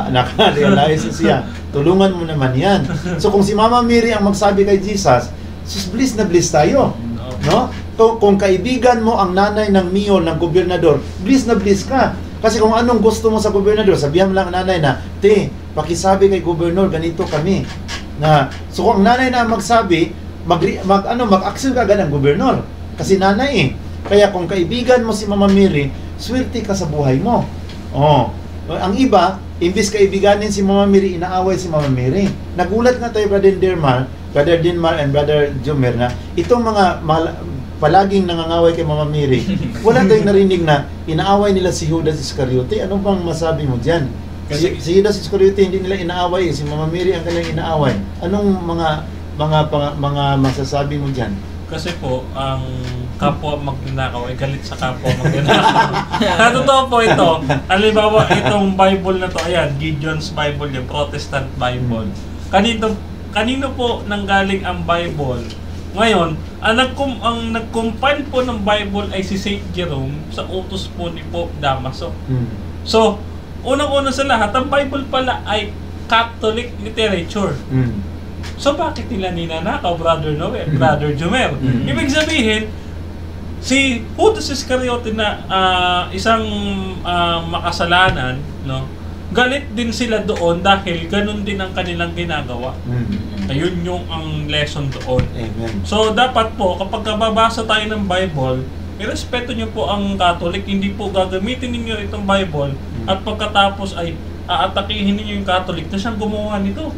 naka-realize siya? Tulungan mo naman yan. So kung si Mama Mary ang magsabi kay Jesus, bliss na bliss tayo. No? Kung kaibigan mo ang nanay ng mayor, ng gobernador, bliss na bliss ka. Kasi kung anong gusto mo sa gobernador, sabihan mo lang nanay na, pakisabi kay gobernador, ganito kami. So kung ang nanay na magsabi, mag-action ka agad ang gobernador. Kasi nanay eh. Kaya kung kaibigan mo si Mama Mary, swerte ka sa buhay mo. Ang iba, imbis kaibiganin si Mama Mary, inaaway si Mama Mary. Nagulat nga tayo, Brother Dinmar and Brother Jomer, na itong mga palaging nangangaway kay Mama Mary, wala tayong narinig na inaaway nila si Judas Iscariote. Ano bang masabi mo dyan? Si Judas Iscariote hindi nila inaaway, si Mama Mary ang kanilang inaaway. Anong mga masasabi mo dyan? Kasi po, ang kapwa magnanakaw ay galit sa kapwa magnanakaw. Totoo po ito. Halimbawa, itong Bible na to, ayan, Gideon's Bible, yung Protestant Bible. Kanino po nanggaling ang Bible? Ngayon, ang nag-compile po ng Bible ay si St. Jerome sa utos po ni Pope Damaso. So, unang-una sa lahat, ang Bible pala ay Catholic literature. So, bakit nila ninanakaw, Brother Noel, Brother Jomer? Ibig sabihin, si Judas Iscariote na isang makasalanan, no? Galit din sila doon dahil ganun din ang kanilang ginagawa. Ayun yung ang lesson doon. Amen. So dapat po kapag babasa tayo ng Bible, irespeto niyo po ang Catholic, hindi po gagamitin ninyo itong Bible at pagkatapos ay aatakihin ninyo yung Catholic na siyang gumawa nito.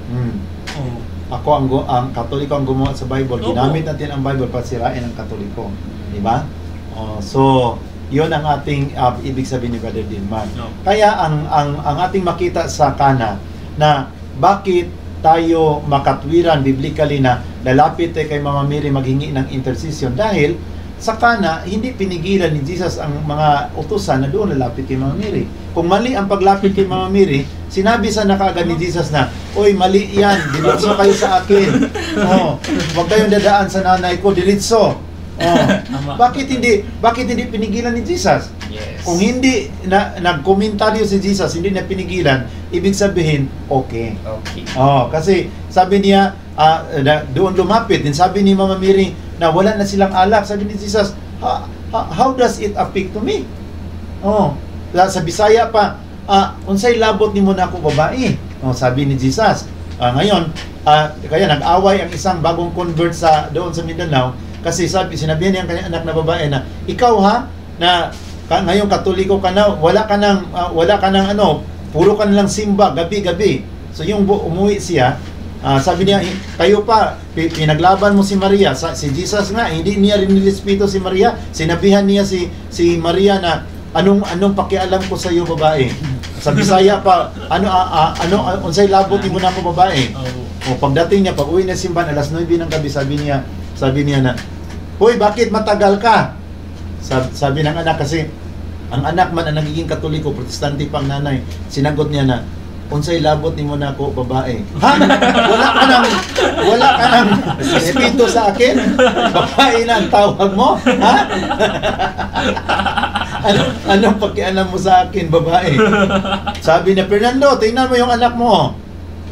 Ako ang Katoliko ang gumawa sa Bible. Ginamit natin ang Bible para sirain ang Katoliko. Di ba? So yun ang ating ibig sabihin ni Brother Dinmar. Kaya ang ating makita sa Kana na bakit tayo makatwiran biblically na lalapit kay Mama Mary maghingi ng intercession dahil sa Kana hindi pinigilan ni Jesus ang mga utusan na doon lalapit kay Mama Mary. Kung mali ang paglapit kay Mama Mary, sinabi sa nakaagad ni Jesus na, "Oy, mali yan, dilitso kayo sa akin. Huwag kayong dadaan sa nanay ko, dilitso." Bakit hindi pinigilan ni Jesus? Yes. Kung hindi nagkomentaryo si Jesus, hindi na pinigilan, ibig sabihin okay. Kasi sabi niya doon lumapit din, sabi ni Mama Mary na wala na silang alak. Sabi ni Jesus, how does it affect to me? Sa Bisaya pa, unsay labot nimo na ako babae? Sabi ni Jesus. Ngayon, kaya nag-away ang isang bagong convert doon sa Mindanao. Kasi sinabihan niya ang kanyang anak na babae na, ikaw na ngayon Katoliko ka na, wala ka nang puro ka lang simba, gabi-gabi. So yung umuwi siya, sabi niya, kayo pa, pinaglaban mo si Maria. Si Jesus nga, hindi niya rin nirespeto si Maria. Sinabihan niya si Maria na, anong pakialam ko sa iyo babae? Sa Bisaya pa, unsay labot mo na ako babae? Pagdating niya, pag-uwi na simbahan, alas 9 ng gabi, sabi niya na, "Hoy, bakit matagal ka?" Sabi ng anak, kasi ang anak man ang nagiging Katoliko, Protestante pang nanay, sinagot niya na, "Unsay labot nimo na ako babae?" Wala ka nang respeto sa akin? Babae na ang tawag mo? Anong pakialam mo sa akin, babae? Sabi niya, "Fernando, tingnan mo yung anak mo.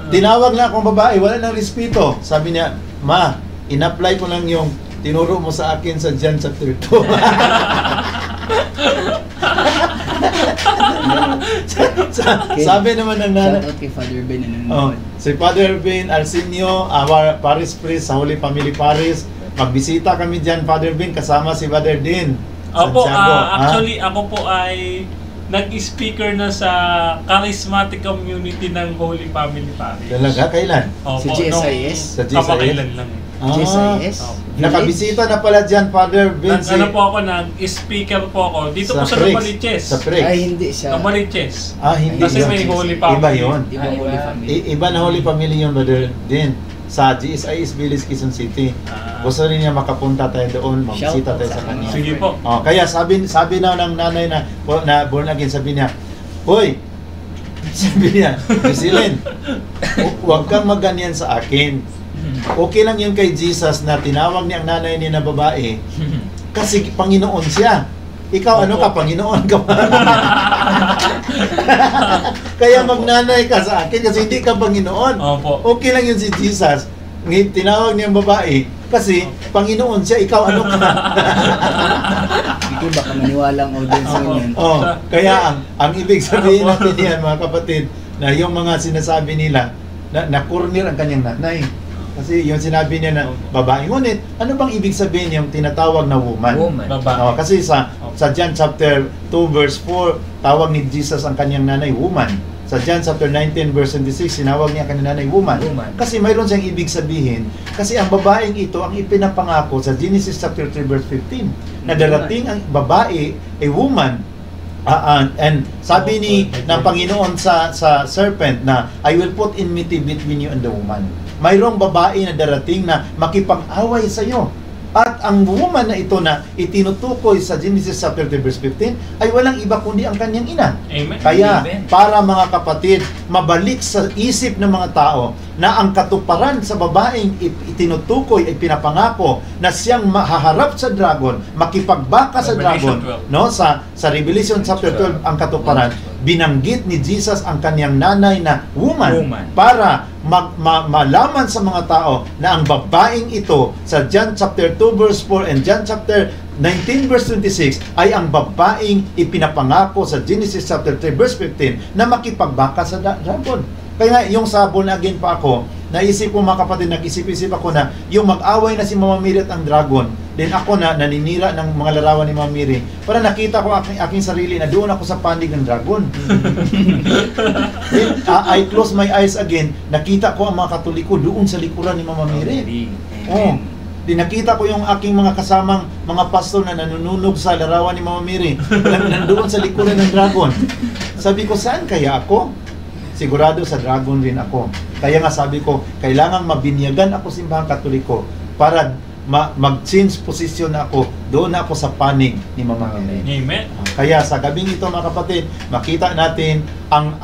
Tinawag na akong babae, wala nang respeto." Sabi niya, "Ma, in-apply ko lang yung tinuro mo sa akin sa John chapter 2. Sabi naman ng nanay. Shout out kay Father Ben na Si Father Ben Arsenio, our parish priest sa Holy Family Parish. Magbisita kami dyan, Father Ben, kasama si Father Din. Opo, actually ako po ay nag-speaker na sa charismatic community ng Holy Family Parish. Talaga? Kailan? Opo, Sa GSIS? Sa GSIS? Kapakailan lang. GSIS. Nakabisita na pala dyan, Father Vince. Ano po ako, nag-speaker po ako. Dito po sa Prix. Novaliches. Sa Prix. Ay, hindi siya. Novaliches. Hindi Kasi yun. may Holy Family. Iba yun. Di ba Holy Family? Iba na Holy Family yun, Brother Din. Sa GSIS Village, Quezon City. Gusto rin niya makapunta tayo doon, magbisita tayo sa kanya. Sige po. Kaya sabi na ng nanay na born again, sabi niya, "Hoy," sabi niya, "Jocelyn, huwag kang magganyan sa akin. Okay lang yun kay Jesus na tinawag niya ang nanay niya na babae kasi Panginoon siya. Ikaw ano ka, Panginoon ka pa." Kaya magnanay ka sa akin kasi hindi ka Panginoon. Opo. Okay lang yun si Jesus. Tinawag niya ang babae kasi Panginoon siya, ikaw ano ka. Hindi baka maniwala ang audience Opo. yun. Kaya ang ibig sabihin natin yan, mga kapatid, na yung mga sinasabi nila na corner ang kanyang nanay. Kasi yung sinabi niya na babae. Ngunit, ano bang ibig sabihin yung tinatawag na woman? Babae. Kasi sa John chapter 2 verse 4, tawag ni Jesus ang kanyang nanay woman. Sa John chapter 19 verse 26, sinawag niya ang kanyang nanay woman. Kasi mayroon siyang ibig sabihin. Kasi ang babaeng ito ang ipinapangako sa Genesis chapter 3 verse 15 na darating ang babae, a woman. And sabi ni ng Panginoon sa serpent na I will put enmity between you and the woman. Mayroong babae na darating na makipag-away sa iyo. At ang woman na ito na itinutukoy sa Genesis chapter 3 verse 15 ay walang iba kundi ang kanyang ina. Amen. Kaya para mga kapatid, mabalik sa isip ng mga tao na ang katuparan sa babaeng itinutukoy ay pinapangako na siyang mahaharap sa dragon, makipagbaka sa dragon, no? Sa Revelation chapter 12 ang katuparan, binanggit ni Jesus ang kanyang nanay na woman. Para malaman sa mga tao na ang babaeng ito sa John chapter 2 verse 4 and John chapter 19 verse 26 ay ang babaeng ipinapangako sa Genesis chapter 3 verse 15 na makipagbaka sa dragon. Kaya yung sa born again pa ako, naisip ko mga kapatid, nag-isip-isip ako na yung mag-away na si Mama Mary at ang dragon, then ako na naninira ng mga larawan ni Mama Mary, para nakita ko aking sarili na doon ako sa panig ng dragon. Then I close my eyes again, nakita ko ang mga Katoliko doon sa likuran ni Mama Mary. Nakita ko yung aking mga kasamang mga pastor na nanununog sa larawan ni Mama Mary, nandoon sa likuran ng dragon. Sabi ko, saan kaya ako? Sigurado sa dragon rin ako. Kaya nga sabi ko, kailangang mabinyagan ako simbahang Katoliko para mag-change position na ako. Doon na ako sa panig ni Mama Mary. Amen. Kaya sa gabing ito mga kapatid, makita natin ang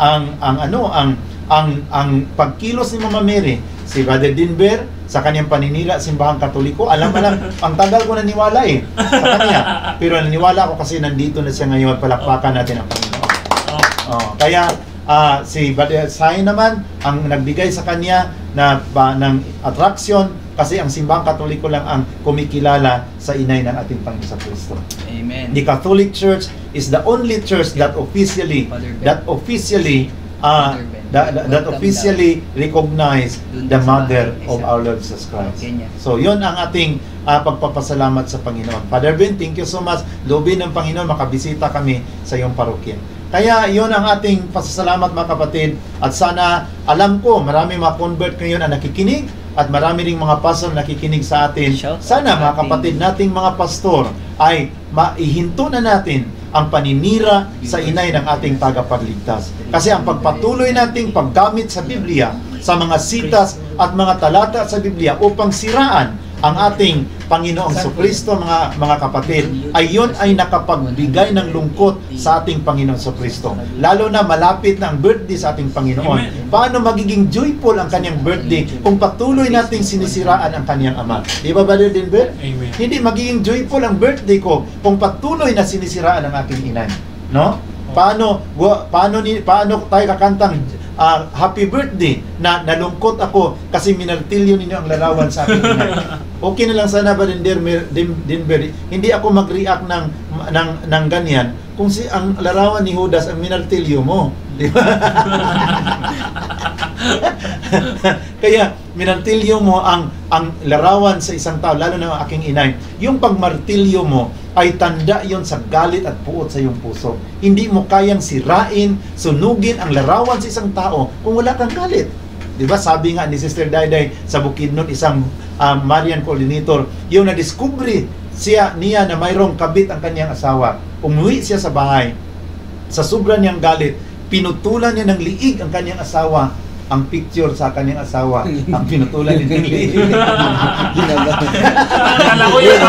pagkilos ni Mama Mary. Si Brother Dinber sa kanyang paninira simbahang Katoliko, alam ang tagal ko naniwala sa kanya. Pero naniwala ako kasi nandito na siya ngayon, palakpakan natin ang Panginoon. Kaya si Brother Sai naman ang nagbigay sa kanya ng attraction kasi ang simbahang Katoliko lang ang kumikilala sa inay ng ating Panginoon sa Kristo. Amen. The Catholic Church is the only church that officially recognize the mother of our Lord Jesus Christ. So, yun ang ating pagpapasalamat sa Panginoon. Father Ben, thank you so much. Loobin ng Panginoon, makabisita kami sa iyong parokya. Kaya yun ang ating pasasalamat mga kapatid. At sana, alam ko, marami mga-convert ngayon na nakikinig at marami ring mga pastor na nakikinig sa atin. Sana mga kapatid nating mga pastor ay maihinto na natin ang paninira sa inay ng ating tagapagligtas. Kasi ang pagpatuloy nating paggamit sa Biblia, sa mga sitas at mga talata sa Biblia upang siraan ang ating Panginoong Kristo, mga kapatid, ay yun ay nakapagbigay ng lungkot sa ating Panginoong Kristo. Lalo na malapit na ang birthday sa ating Panginoon. Paano magiging joyful ang kanyang birthday kung patuloy nating sinisiraan ang kanyang Ama? Di ba, Brother Denver? Amen. Hindi magiging joyful ang birthday ko kung patuloy na sinisiraan ang aking inay. No? Paano tayo kakantang happy birthday na nalungkot ako kasi minartilyo ninyo ang larawan sa aking inay? Okay na lang sana ba Denver, hindi ako mag-react ng ganyan kung ang larawan ni Judas ang minartilyo mo, di ba? Kaya minartilyo mo ang larawan sa isang tao, lalo na ang aking inay. Yung pagmartilyo mo ay tanda yon sa galit at puot sa iyong puso. Hindi mo kayang sirain, sunugin ang larawan sa isang tao kung wala kang galit. Di ba sabi nga ni Sister Dayday sa Bukidnon, isang Marian coordinator, yung na-discovery niya na mayroong kabit ang kanyang asawa. Umuwi siya sa bahay. Sa sobra niyang galit, pinutulan niya ng liig ang kanyang asawa. Ang picture sa kanyang asawa, ang pinutulan niya ng liig. Kala ko yun.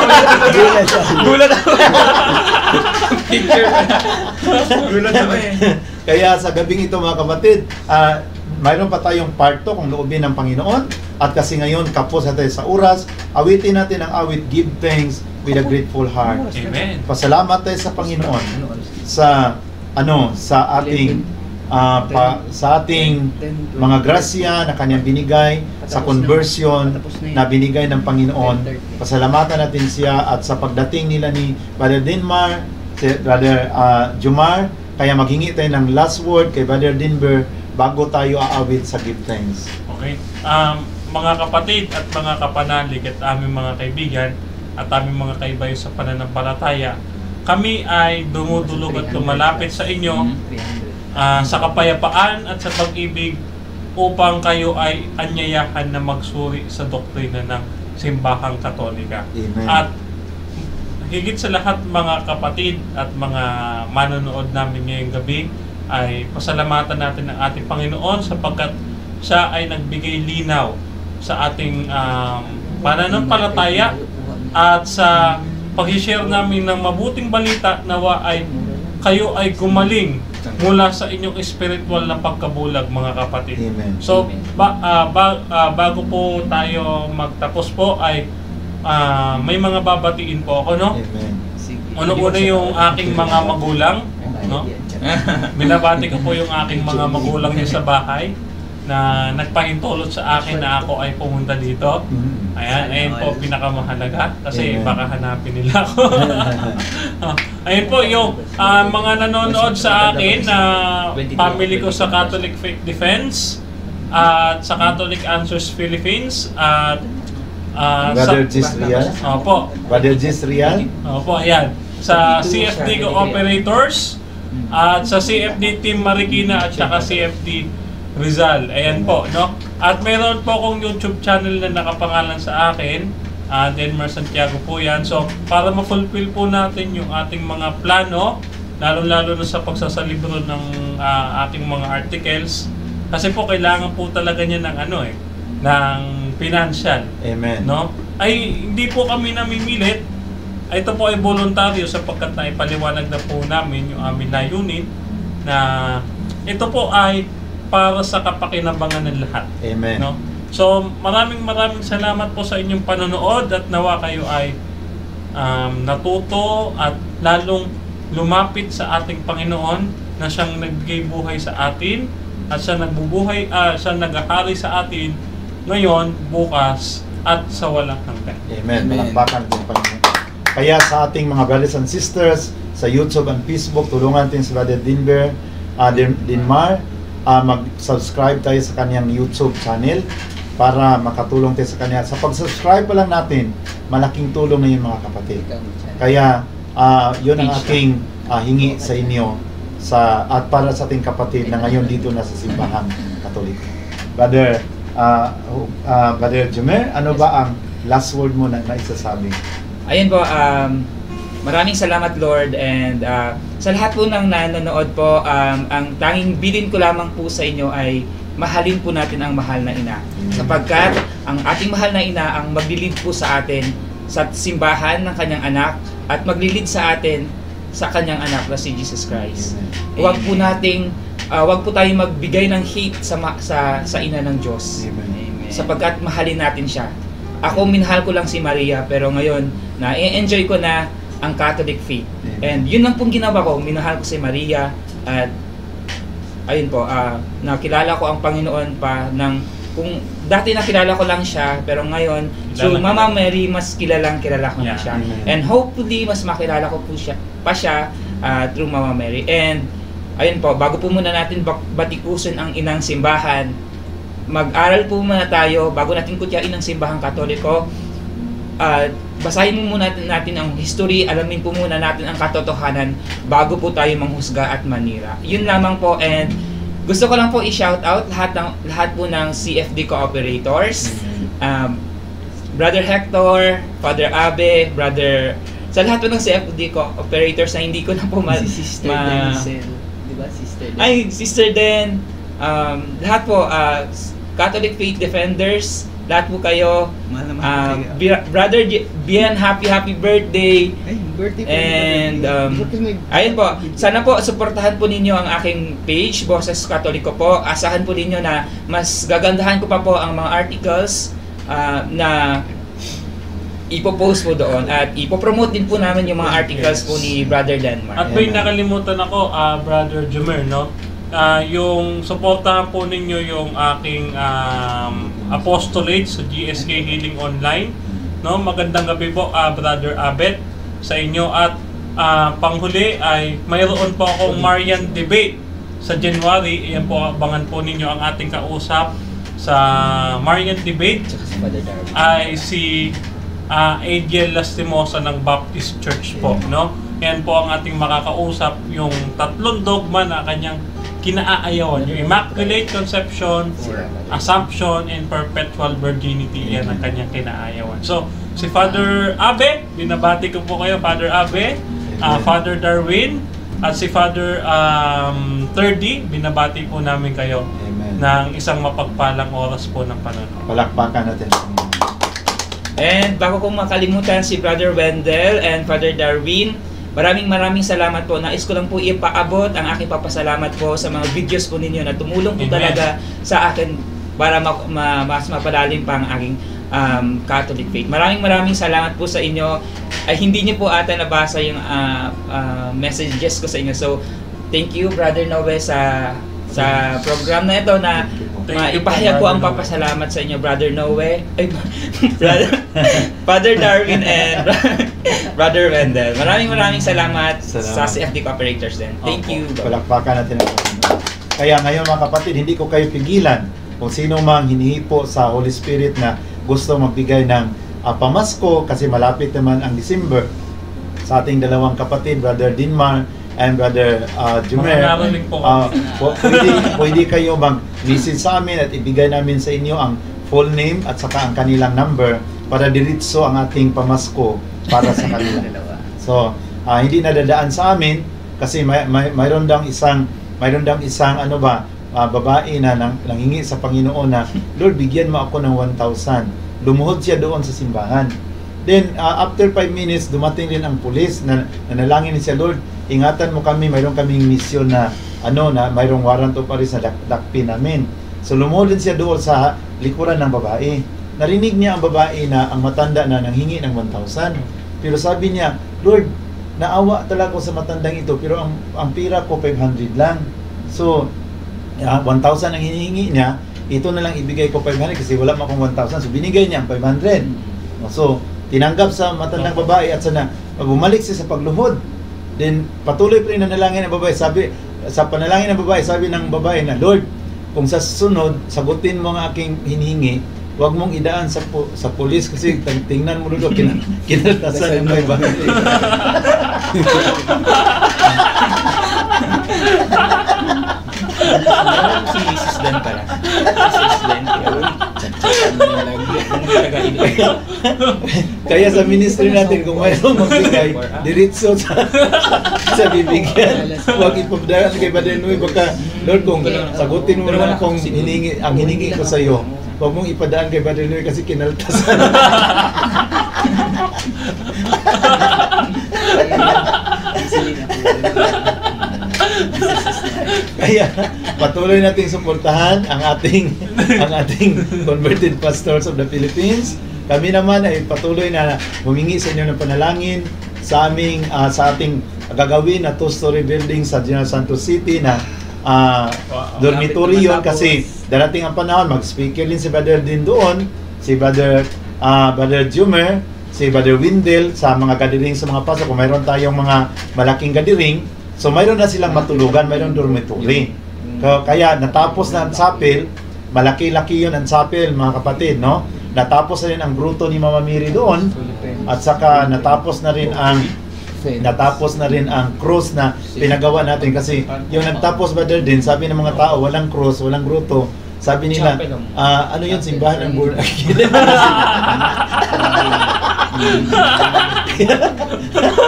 Gulat ako. Picture. Gulat ako eh. Kaya sa gabing ito mga kapatid, mayroon pa tayong part 2 kung loobin ng Panginoon. At kasi ngayon, kapos natin sa oras, awitin natin ang awit, Give Thanks with a Grateful Heart. Amen. Pasalamat tayo sa Panginoon sa ating mga grasya na kanyang binigay, sa conversion na binigay ng Panginoon. Pasalamatan natin siya, at sa pagdating nila ni Brother Denmar, si Brother Jumar, kaya maghingi tayo ng last word kay Brother Denver bago tayo aawit sa Give Thanks. Okay. Mga kapatid at mga kapanalig at aming mga kaibigan at aming mga kaibayo sa pananampalataya, kami ay dumudulog at lumalapit sa inyo sa kapayapaan at sa pag-ibig upang kayo ay anyayahan na magsuri sa doktrina ng Simbahang Katolika. Amen. At higit sa lahat mga kapatid at mga manonood namin ngayong gabi, ay pasalamatan natin ang ating Panginoon sapagkat siya ay nagbigay linaw sa ating pananampalataya at sa pag-share namin ng mabuting balita, nawa ay kayo ay gumaling mula sa inyong spiritual na pagkabulag mga kapatid. Amen. So bago po tayo magtapos po ay may mga babatiin po ako, no? Amen. Una yung aking mga magulang, no? Binabati ko po yung aking mga magulang niyo sa bahay na nagpahintulot sa akin na ako ay pumunta dito. Ayun po pinakamahalaga kasi Amen. baka hanapin nila ako. Ayun po yung mga nanonood sa akin na family ko sa Catholic Faith Defense at sa Catholic Answers Philippines at Brother Gisrial. Opo. Brother Gisrial. Opo, ayan. Sa CFD Operators at sa CFD Team Marikina at saka CFD Rizal. Ayan po, no? At meron po akong YouTube channel na nakapangalan sa akin, Denmar Santiago po yan. So, para ma-fulfill po natin yung ating mga plano, lalo-lalo na sa pagsasalibro ng ating mga articles, kasi po kailangan po talaga niya ng ng financial. Amen. No? Ay hindi po kami namimilit. Ito po ay voluntaryo sapagkat naipaliwanag na po namin yung aming layunin na ito po ay para sa kapakinabangan ng lahat. Amen. No? So, maraming salamat po sa inyong panonood at nawa kayo ay natuto at lalong lumapit sa ating Panginoon na siyang nagbigay buhay sa atin at siya naghahari sa atin ngayon, bukas at sa walang hanggan. Amen. Palakpakan natin Panginoon. Kaya sa ating mga brothers and sisters sa YouTube and Facebook, tulungan natin si Brother Denmar. Mag-subscribe tayo sa kanyang YouTube channel para makatulong tayo sa kanya. Sa pag-subscribe pa lang natin, malaking tulong na yun mga kapatid. Kaya yun ang aking hingi sa inyo at para sa ating kapatid na ngayon dito na sa Simbahang Katoliko. Brother Jumer, ano ba ang last word mo na isasabi? Ayun po, maraming salamat Lord, and sa lahat po ng nanonood po, ang tanging bilin ko lamang po sa inyo ay mahalin po natin ang mahal na ina. Sapagkat ang ating mahal na ina ang maglilid po sa atin sa simbahan ng kanyang anak at maglilid sa atin sa kanyang anak na si Jesus Christ. Huwag po tayong magbigay ng hate sa ina ng Diyos. Amen. Sapagkat mahalin natin siya. Ako minahal ko lang si Maria, pero ngayon na-enjoy ko na ang Catholic faith. And yun lang pong ginawa ko, minahal ko si Maria at ayun po, nakilala ko ang Panginoon pa kung dati nakilala ko lang siya, pero ngayon through Mama Mary mas kilala ko na siya. And hopefully mas makilala ko po siya through Mama Mary. And ayun po, bago po muna natin batikusin ang inang simbahan, mag-aral po muna tayo bago natin kutyain ang Simbahang Katoliko. Basahin muna natin ang history, alamin po muna natin ang katotohanan bago po tayo manghusga at manira. Yun lamang po, and gusto ko lang po i-shout out lahat po ng CFD cooperators. Brother Hector, Father Abe, sa lahat po ng CFD cooperators na hindi ko na po Si Sister Denzel. Diba? Sister Denzel. Ay, Sister Den, lahat po, Catholic Faith Defenders, lahat po kayo. Mahal na mahal kayo. Brother Bien, happy birthday. Ay, birthday po. And ayun po, sana po suportahan po ninyo ang aking page, Boses Katoliko po. Asahan po ninyo na mas gagandahan ko pa po ang mga articles na ipopost po doon at ipopromote din po namin yung mga articles po ni Brother Denmark. At may nakalimutan ako, Brother Jumer, no? Yung suportahan po ninyo yung aking apostolate sa GSK Healing Online, no? Magandang gabi po, Brother Abet, sa inyo. At panghuli ay mayroon po akong Marian debate sa January. Iyan po, abangan po ninyo ang ating kausap sa Marian debate ay si Adiel Lastimosa ng Baptist Church po, no? Yan po ang ating makakausap, yung tatlong dogma na kanyang kinaayawan, yung Immaculate Conception, Assumption, and Perpetual Virginity. Yan ang kanyang kinaayawan. So, si Father Abe, binabati ko po kayo, Father Abe, Father Darwin, at si Father Thirdy, binabati po namin kayo. Amen. Ng isang mapagpalang oras po ng panonood. Palakpakan natin. And bago kong makalimutan si Brother Wendell and Father Darwin, maraming salamat po. Nais ko lang po ipaabot ang aking papasalamat po sa mga videos po ninyo na tumulong po talaga sa akin para mas mapalalim pa ang aking Catholic faith. Maraming salamat po sa inyo. Ay, hindi niyo po ata nabasa yung messages ko sa inyo. So, thank you Brother Noe sa program na ito na ipahayag ko ang papasalamat sa inyo, Brother Noe, Father Darwin and Brother Wendell. Maraming salamat sa CFD Cooperators din. Thank you. Palakpakan natin ang Panginoon. Kaya ngayon mga kapatid, hindi ko kayo pigilan kung sino mang hinihipo sa Holy Spirit na gusto magbigay ng pamasko kasi malapit naman ang December sa ating dalawang kapatid, Brother Dinmar and Brother Jumer. Pwede kayo mag-visit sa amin at ibigay namin sa inyo ang full name at saka ang kanilang number para diretso ang ating pamasko para sa kanila. So, hindi nadadaan sa amin kasi mayroon daw isang babae na nanghingi sa Panginoon na, Lord, bigyan mo ako ng 1,000. Lumuhod siya doon sa simbahan. Then, after 5 minutes, dumating din ang pulis na nanalangin siya, Lord, ingatan mo kami, mayroon kaming misyon na mayroong warrant of arrest na dakpin namin. So, lumuhod din siya doon sa likuran ng babae. Narinig niya ang babae na ang matanda na nanghingi ng 1,000. Pero sabi niya, Lord, naawa talaga ako sa matandang ito, pero ang pira ko 500 lang. So, 1,000 ang hinihingi niya, ito na lang ibigay ko 500 kasi wala mo akong 1,000. So, binigay niya ang 500. So, tinanggap sa matandang babae at sana bumalik siya sa pagluhod. Then, patuloy pa rin nanalangin ng babae. Sa panalangin ng babae, sabi ng babae na, Lord, kung sa sunod, sagutin mo ang aking hinihingi, huwag mong idaan sa pulis kasi tingnan mo doon, kinaltasan ng babae. Si Mrs. Dan pala. Mrs. Dan. Kaya sa ministry natin, kung mayroong magbigay, diretso sa bibigyan. Huwag ipagdaan kay Brother Noe. Baka, Lord, kung sagutin mo lang kung ang hiningi ko sa iyo, huwag mong ipadaan kay Brother Noe kasi kinaltasan. Kaya patuloy nating suportahan ang ating converted pastors of the Philippines. Kami naman ay patuloy na humingi sa inyo ng panalangin sa ating gagawin na two-story building sa General Santos City na dormitory yun kasi darating ang panahon, mag-speaker din si Brother din doon, si Brother Jumer, si Brother Wendell sa mga gathering sa mga pastor. Kung mayroon tayong mga malaking gathering, so mayroon na silang matulugan, mayroon dormitory. Kaya natapos na ang chapel, malaki-laki yun ang chapel mga kapatid, no? Natapos na rin ang bruto ni Mama Mary doon, at saka natapos na rin ang natapos na rin ang cross na pinagawa natin. Kasi yung nagtapos Brother din, sabi ng mga tao, walang cross, walang gruto. Sabi nila, ano yun, simbahan ng burn again.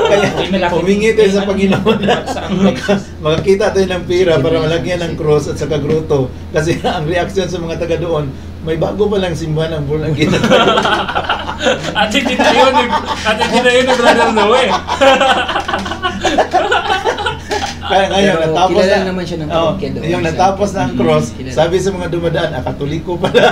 Kaya humingi tayo sa Panginoon na makakita tayo ng pira para malagyan ng cross at saka gruto. Kasi ang reaksyon sa mga taga doon, may bago pa lang simbahan ng burn again. At hindi na yun ni Brother Noe. Kaya ngayon, Pero natapos kilala na, naman siya ng parokya doon. yung natapos na ang cross, Kilala. sabi sa mga dumadaan, Katoliko pala.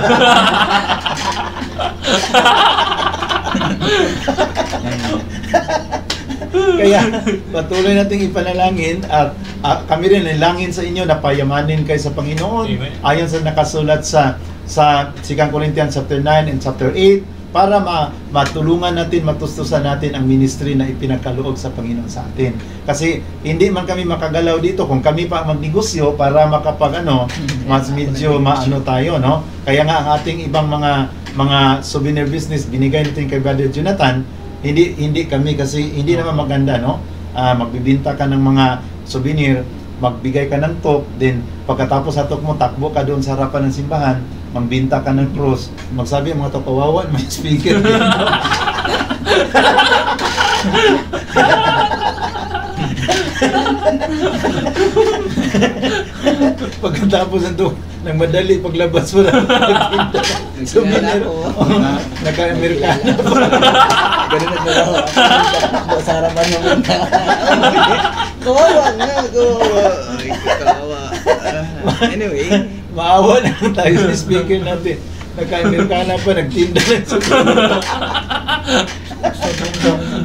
Kaya patuloy nating ipanalangin at kami rin nalangin sa inyo na payamanin kayo sa Panginoon. Amen. Ayon sa nakasulat sa 2 Corinthians chapter 9 and chapter 8 para matulungan natin, matustusan natin ang ministry na ipinagkaloob sa Panginoon sa atin. Kasi hindi man kami makagalaw dito kung kami pa magnegosyo para makapag mas medyo maano tayo, no? Kaya nga ang ating ibang mga souvenir business binigay natin kay Brother Jonathan, hindi kami kasi hindi naman maganda, no? Magbibinta ka ng mga souvenir, magbigay ka ng talk, then pagkatapos sa talk mo, takbo ka doon sa harapan ng simbahan, magbinta ka ng cross, magsabi ang mga kawawan, may speaker din. Pagkatapos ng madali, paglabas mo na nagtinda. Souvenir. Naka-Amerikano. Ganun na daw. Takbo sa harapan ng banda. Kawawa nga, kawawa. Ay, kawawa. Anyway. Maawa na tayo sa speaker natin. Naka-Amerikana pa, nagtinda ng souvenir.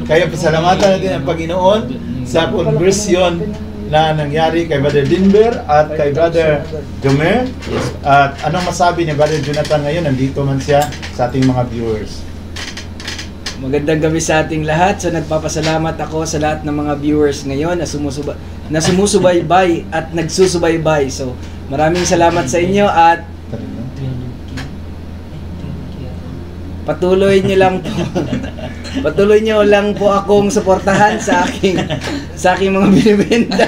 Kaya pasalamatan natin ang Panginoon sa conversion na nangyari kay Brother Dinber at kay Brother Jomer. At anong masabi ni Brother Jonathan ngayon? Nandito man siya sa ating mga viewers. Magandang gabi sa ating lahat. So nagpapasalamat ako sa lahat ng mga viewers ngayon na sumusubaybay at nagsusubaybay. So maraming salamat sa inyo at patuloy niyo lang po akong suportahan sa aking mga binibenta.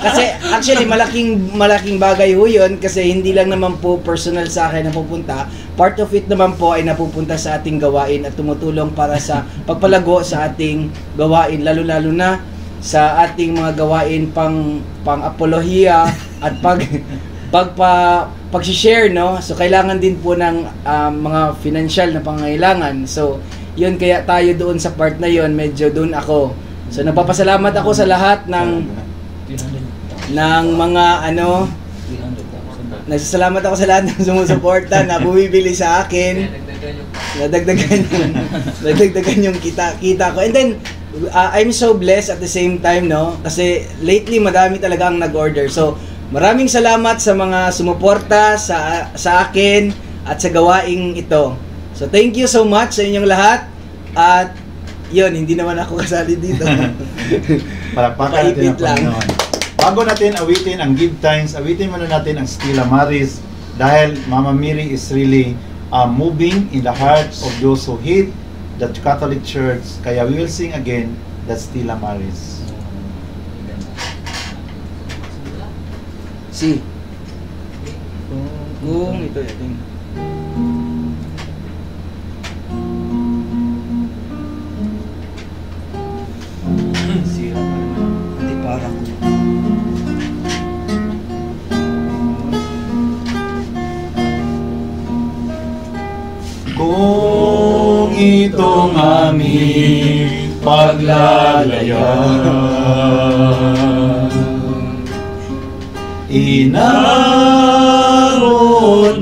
Kasi actually malaking bagay ho 'yun kasi hindi lang naman po personal sa akin na pupunta. Part of it naman po ay napupunta sa ating gawain at tumutulong para sa pagpalago sa ating gawain, lalo na sa ating mga gawain pang apolohiya at pag-share, no? So kailangan din po ng mga financial na pangangailangan. So yun, kaya tayo doon sa part na yun, medyo doon ako. So nagpapasalamat ako sa lahat ng mga nagsasalamat ako sa lahat ng sumusuporta na bumibili sa akin. Nadagdagan yung kita ko. And then I'm so blessed at the same time, no? Kasi lately madami talaga ang nag-order. So maraming salamat sa mga sumuporta sa akin at sa gawaing ito. So thank you so much sa inyong lahat. At yun, hindi naman ako kasali dito. Palakpakan natin ang Panginoon. Bago natin awitin ang Give Thanks, awitin muna natin ang Stella Maris dahil Mama Mary is really moving in the hearts of those who hate the Catholic Church. Kaya we will sing again the Stella Maris. Si. Kung ito yating. Sira pa naman. Hindi para ko. Kung itong aming paglalayan, inarot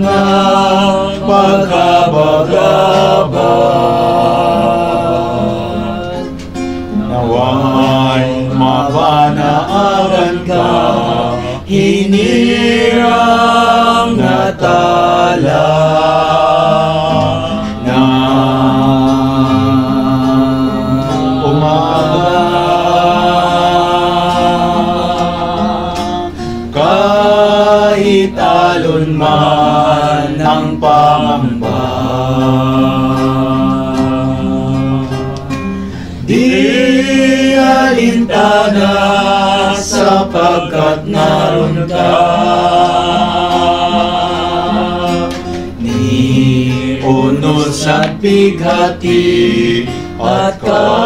na pagkabagabat, nawa'y mapanaagan ka, hinirang natala na umaga. Kahit alon man ang pangamba, na sapagkat naroon ka. Ni unos at bighati at kadiliman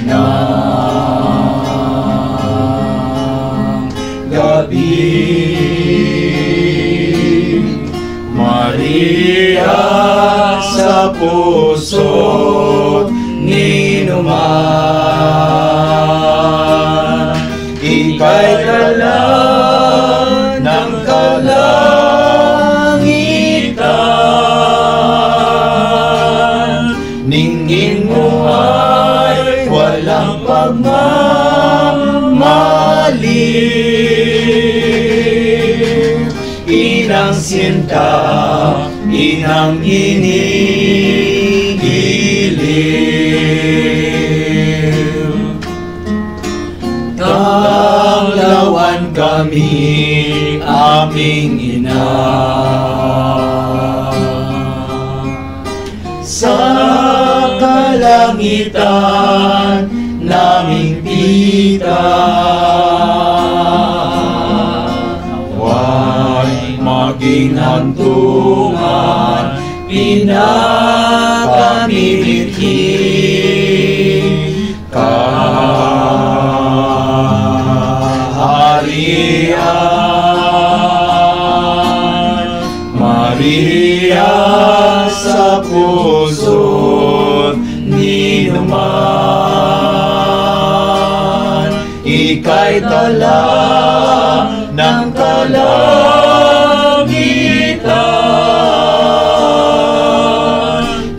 ng gabi. Maria sa puso ni Numan, ika'y dala ng kalangitan. Ningin mo ay walang pagmamali. Inang sinta, inang inigiliw. Tanglawan kami, aming ina. Sa kalangitan naming tita, maging hantungan, pinakamithi kaharian. Maria sa puso ni Numan, ika'y tala ng kalangitan.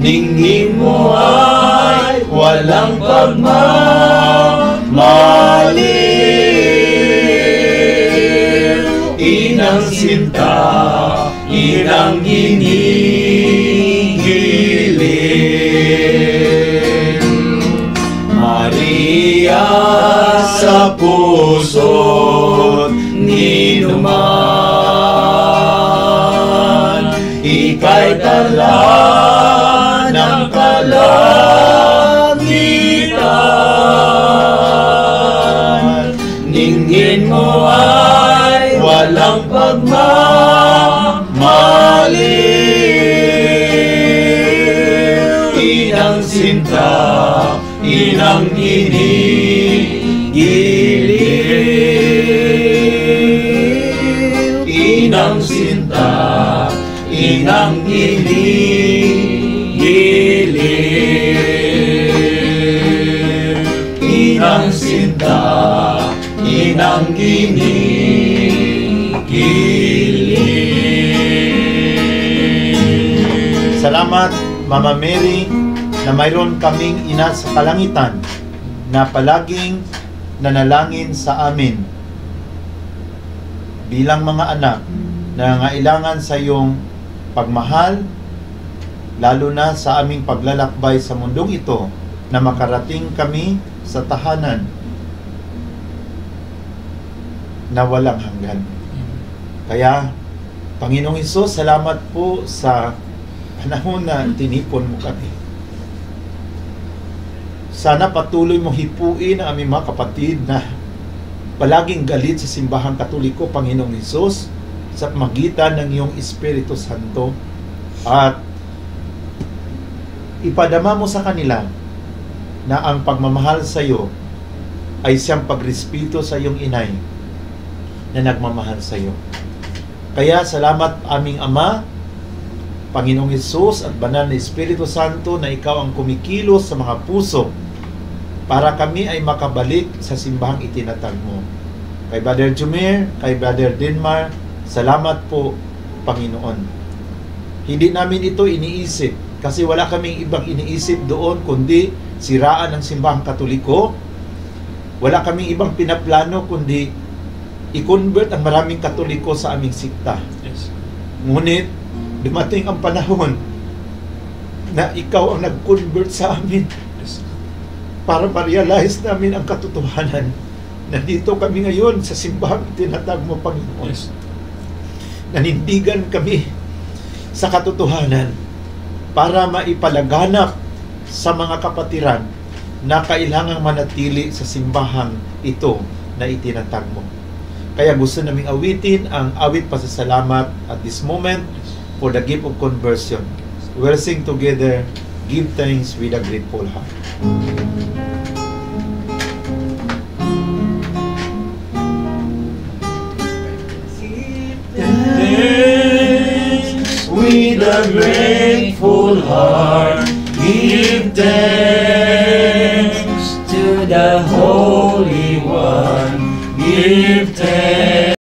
Ningning mo ay walang pagmamaliw. Inang sinta, inang inigiliw. Maria sa puso ni Numan, ika'y tala ng kalangitan. Ningin mo ay walang pagmamaliw. Inang sinta, inang inigiliw. Inang sinta, inang inigiliw. Inang sinta, inang inigiliw. Salamat, Mama Mary, na mayroon kaming ina sa kalangitan na palaging nanalangin sa amin bilang mga anak na nangailangan sa iyong pagmahal, lalo na sa aming paglalakbay sa mundong ito, na makarating kami sa tahanan na walang hanggan. Kaya, Panginoong Hesus, salamat po sa panahon na tinipon mo kami. Sana patuloy mong hipuin ang aming mga kapatid na palaging galit sa simbahang Katoliko, Panginoong Hesus, sa magitan ng iyong Espiritu Santo, at ipadama mo sa kanila na ang pagmamahal sa iyo ay siyang pagrespeto sa iyong inay na nagmamahal sa iyo. Kaya salamat aming Ama, Panginoong Hesus at Banal na Espiritu Santo, na ikaw ang kumikilos sa mga puso para kami ay makabalik sa simbahang itinatag mo. Kay Brother Jumer, kay Brother Denmar, salamat po, Panginoon. Hindi namin ito iniisip kasi wala kaming ibang iniisip doon kundi siraan ng simbahang Katoliko. Wala kaming ibang pinaplano kundi i-convert ang maraming Katoliko sa aming sikta. Yes. Ngunit dumating ang panahon na ikaw ang nag-convert sa amin. Yes. Para ma-realize namin ang katotohanan. Nandito kami ngayon sa simbahang itinatag mo, Panginoon. Yes. Nanindigan kami sa katotohanan para maipalaganap sa mga kapatiran na kailangang manatili sa simbahang ito na itinatag mo. Kaya gusto naming awitin ang awit pasasalamat at this moment for the gift of conversion. We'll sing together, Give Thanks with a Grateful Heart. With a grateful heart, give thanks to the Holy One. Give thanks.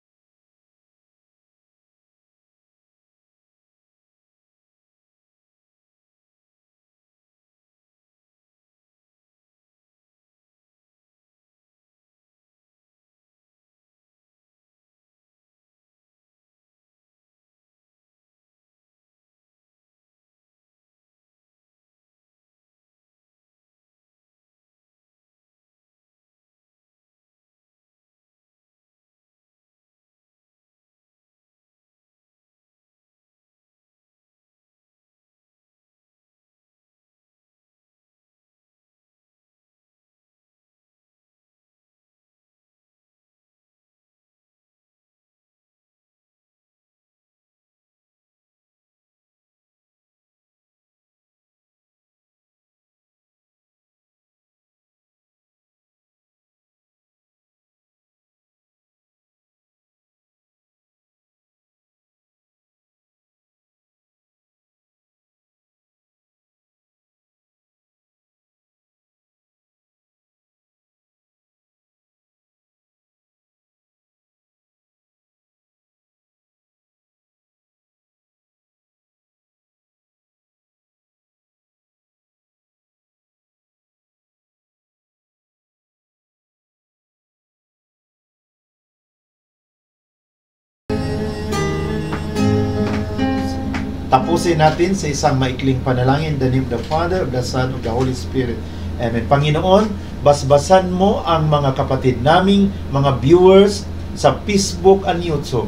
Tapusin natin sa isang maikling panalangin, the name of the Father, of the Son, of the Holy Spirit. Amen. Panginoon, basbasan mo ang mga kapatid naming mga viewers sa Facebook and YouTube.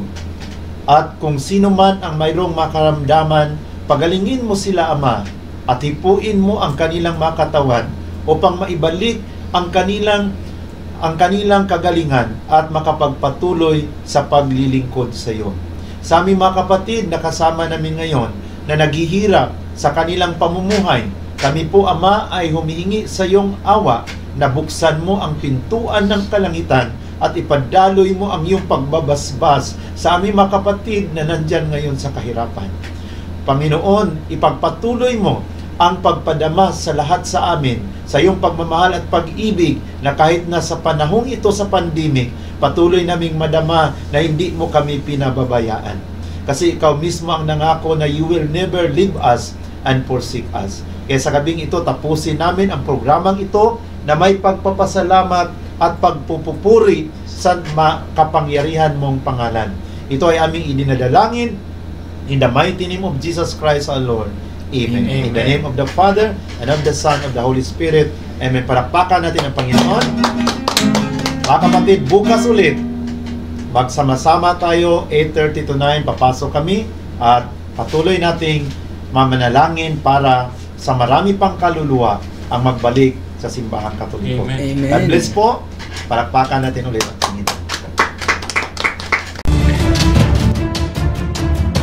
At kung sino man ang mayroong makaramdaman, pagalingin mo sila, Ama, at hipuin mo ang kanilang makatawan upang maibalik ang kanilang kagalingan at makapagpatuloy sa paglilingkod sa iyo. Sa aming mga kapatid na kasama namin ngayon na naghihirap sa kanilang pamumuhay, kami po, Ama, ay humihingi sa iyong awa na buksan mo ang pintuan ng kalangitan at ipadaloy mo ang iyong pagbabasbas sa aming mga kapatid na nandyan ngayon sa kahirapan. Panginoon, ipagpatuloy mo ang pagpadama sa lahat sa amin sa iyong pagmamahal at pag-ibig na kahit na sa panahong ito sa pandemic, patuloy naming madama na hindi mo kami pinababayaan. Kasi ikaw mismo ang nangako na you will never leave us and forsake us. Kaya sa gabing ito, tapusin namin ang programang ito na may pagpapasalamat at pagpupupuri sa kapangyarihan mong pangalan. Ito ay aming idinadalangin in the mighty name of Jesus Christ our Lord. Amen. In the name of the Father, and of the Son, of the Holy Spirit. Amen. Palakpakan natin ang Panginoon. Mga kapatid, bukas ulit, magsama-sama tayo, 8:30 to 9, papasok kami, at patuloy nating mamanalangin para sa marami pang kaluluwa ang magbalik sa simbahang Katoliko. Amen. God bless po. Palakpakan natin ulit ang Panginoon.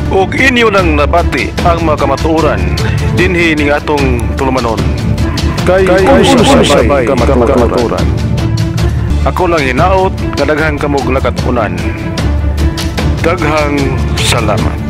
Ug inyo nang nabati ang mga kamatuoran dinhi ning atong tulumanon. Kay usay kamatuoran. Ako lang hinaot nga daghang kamog lakatunan. Daghang salamat.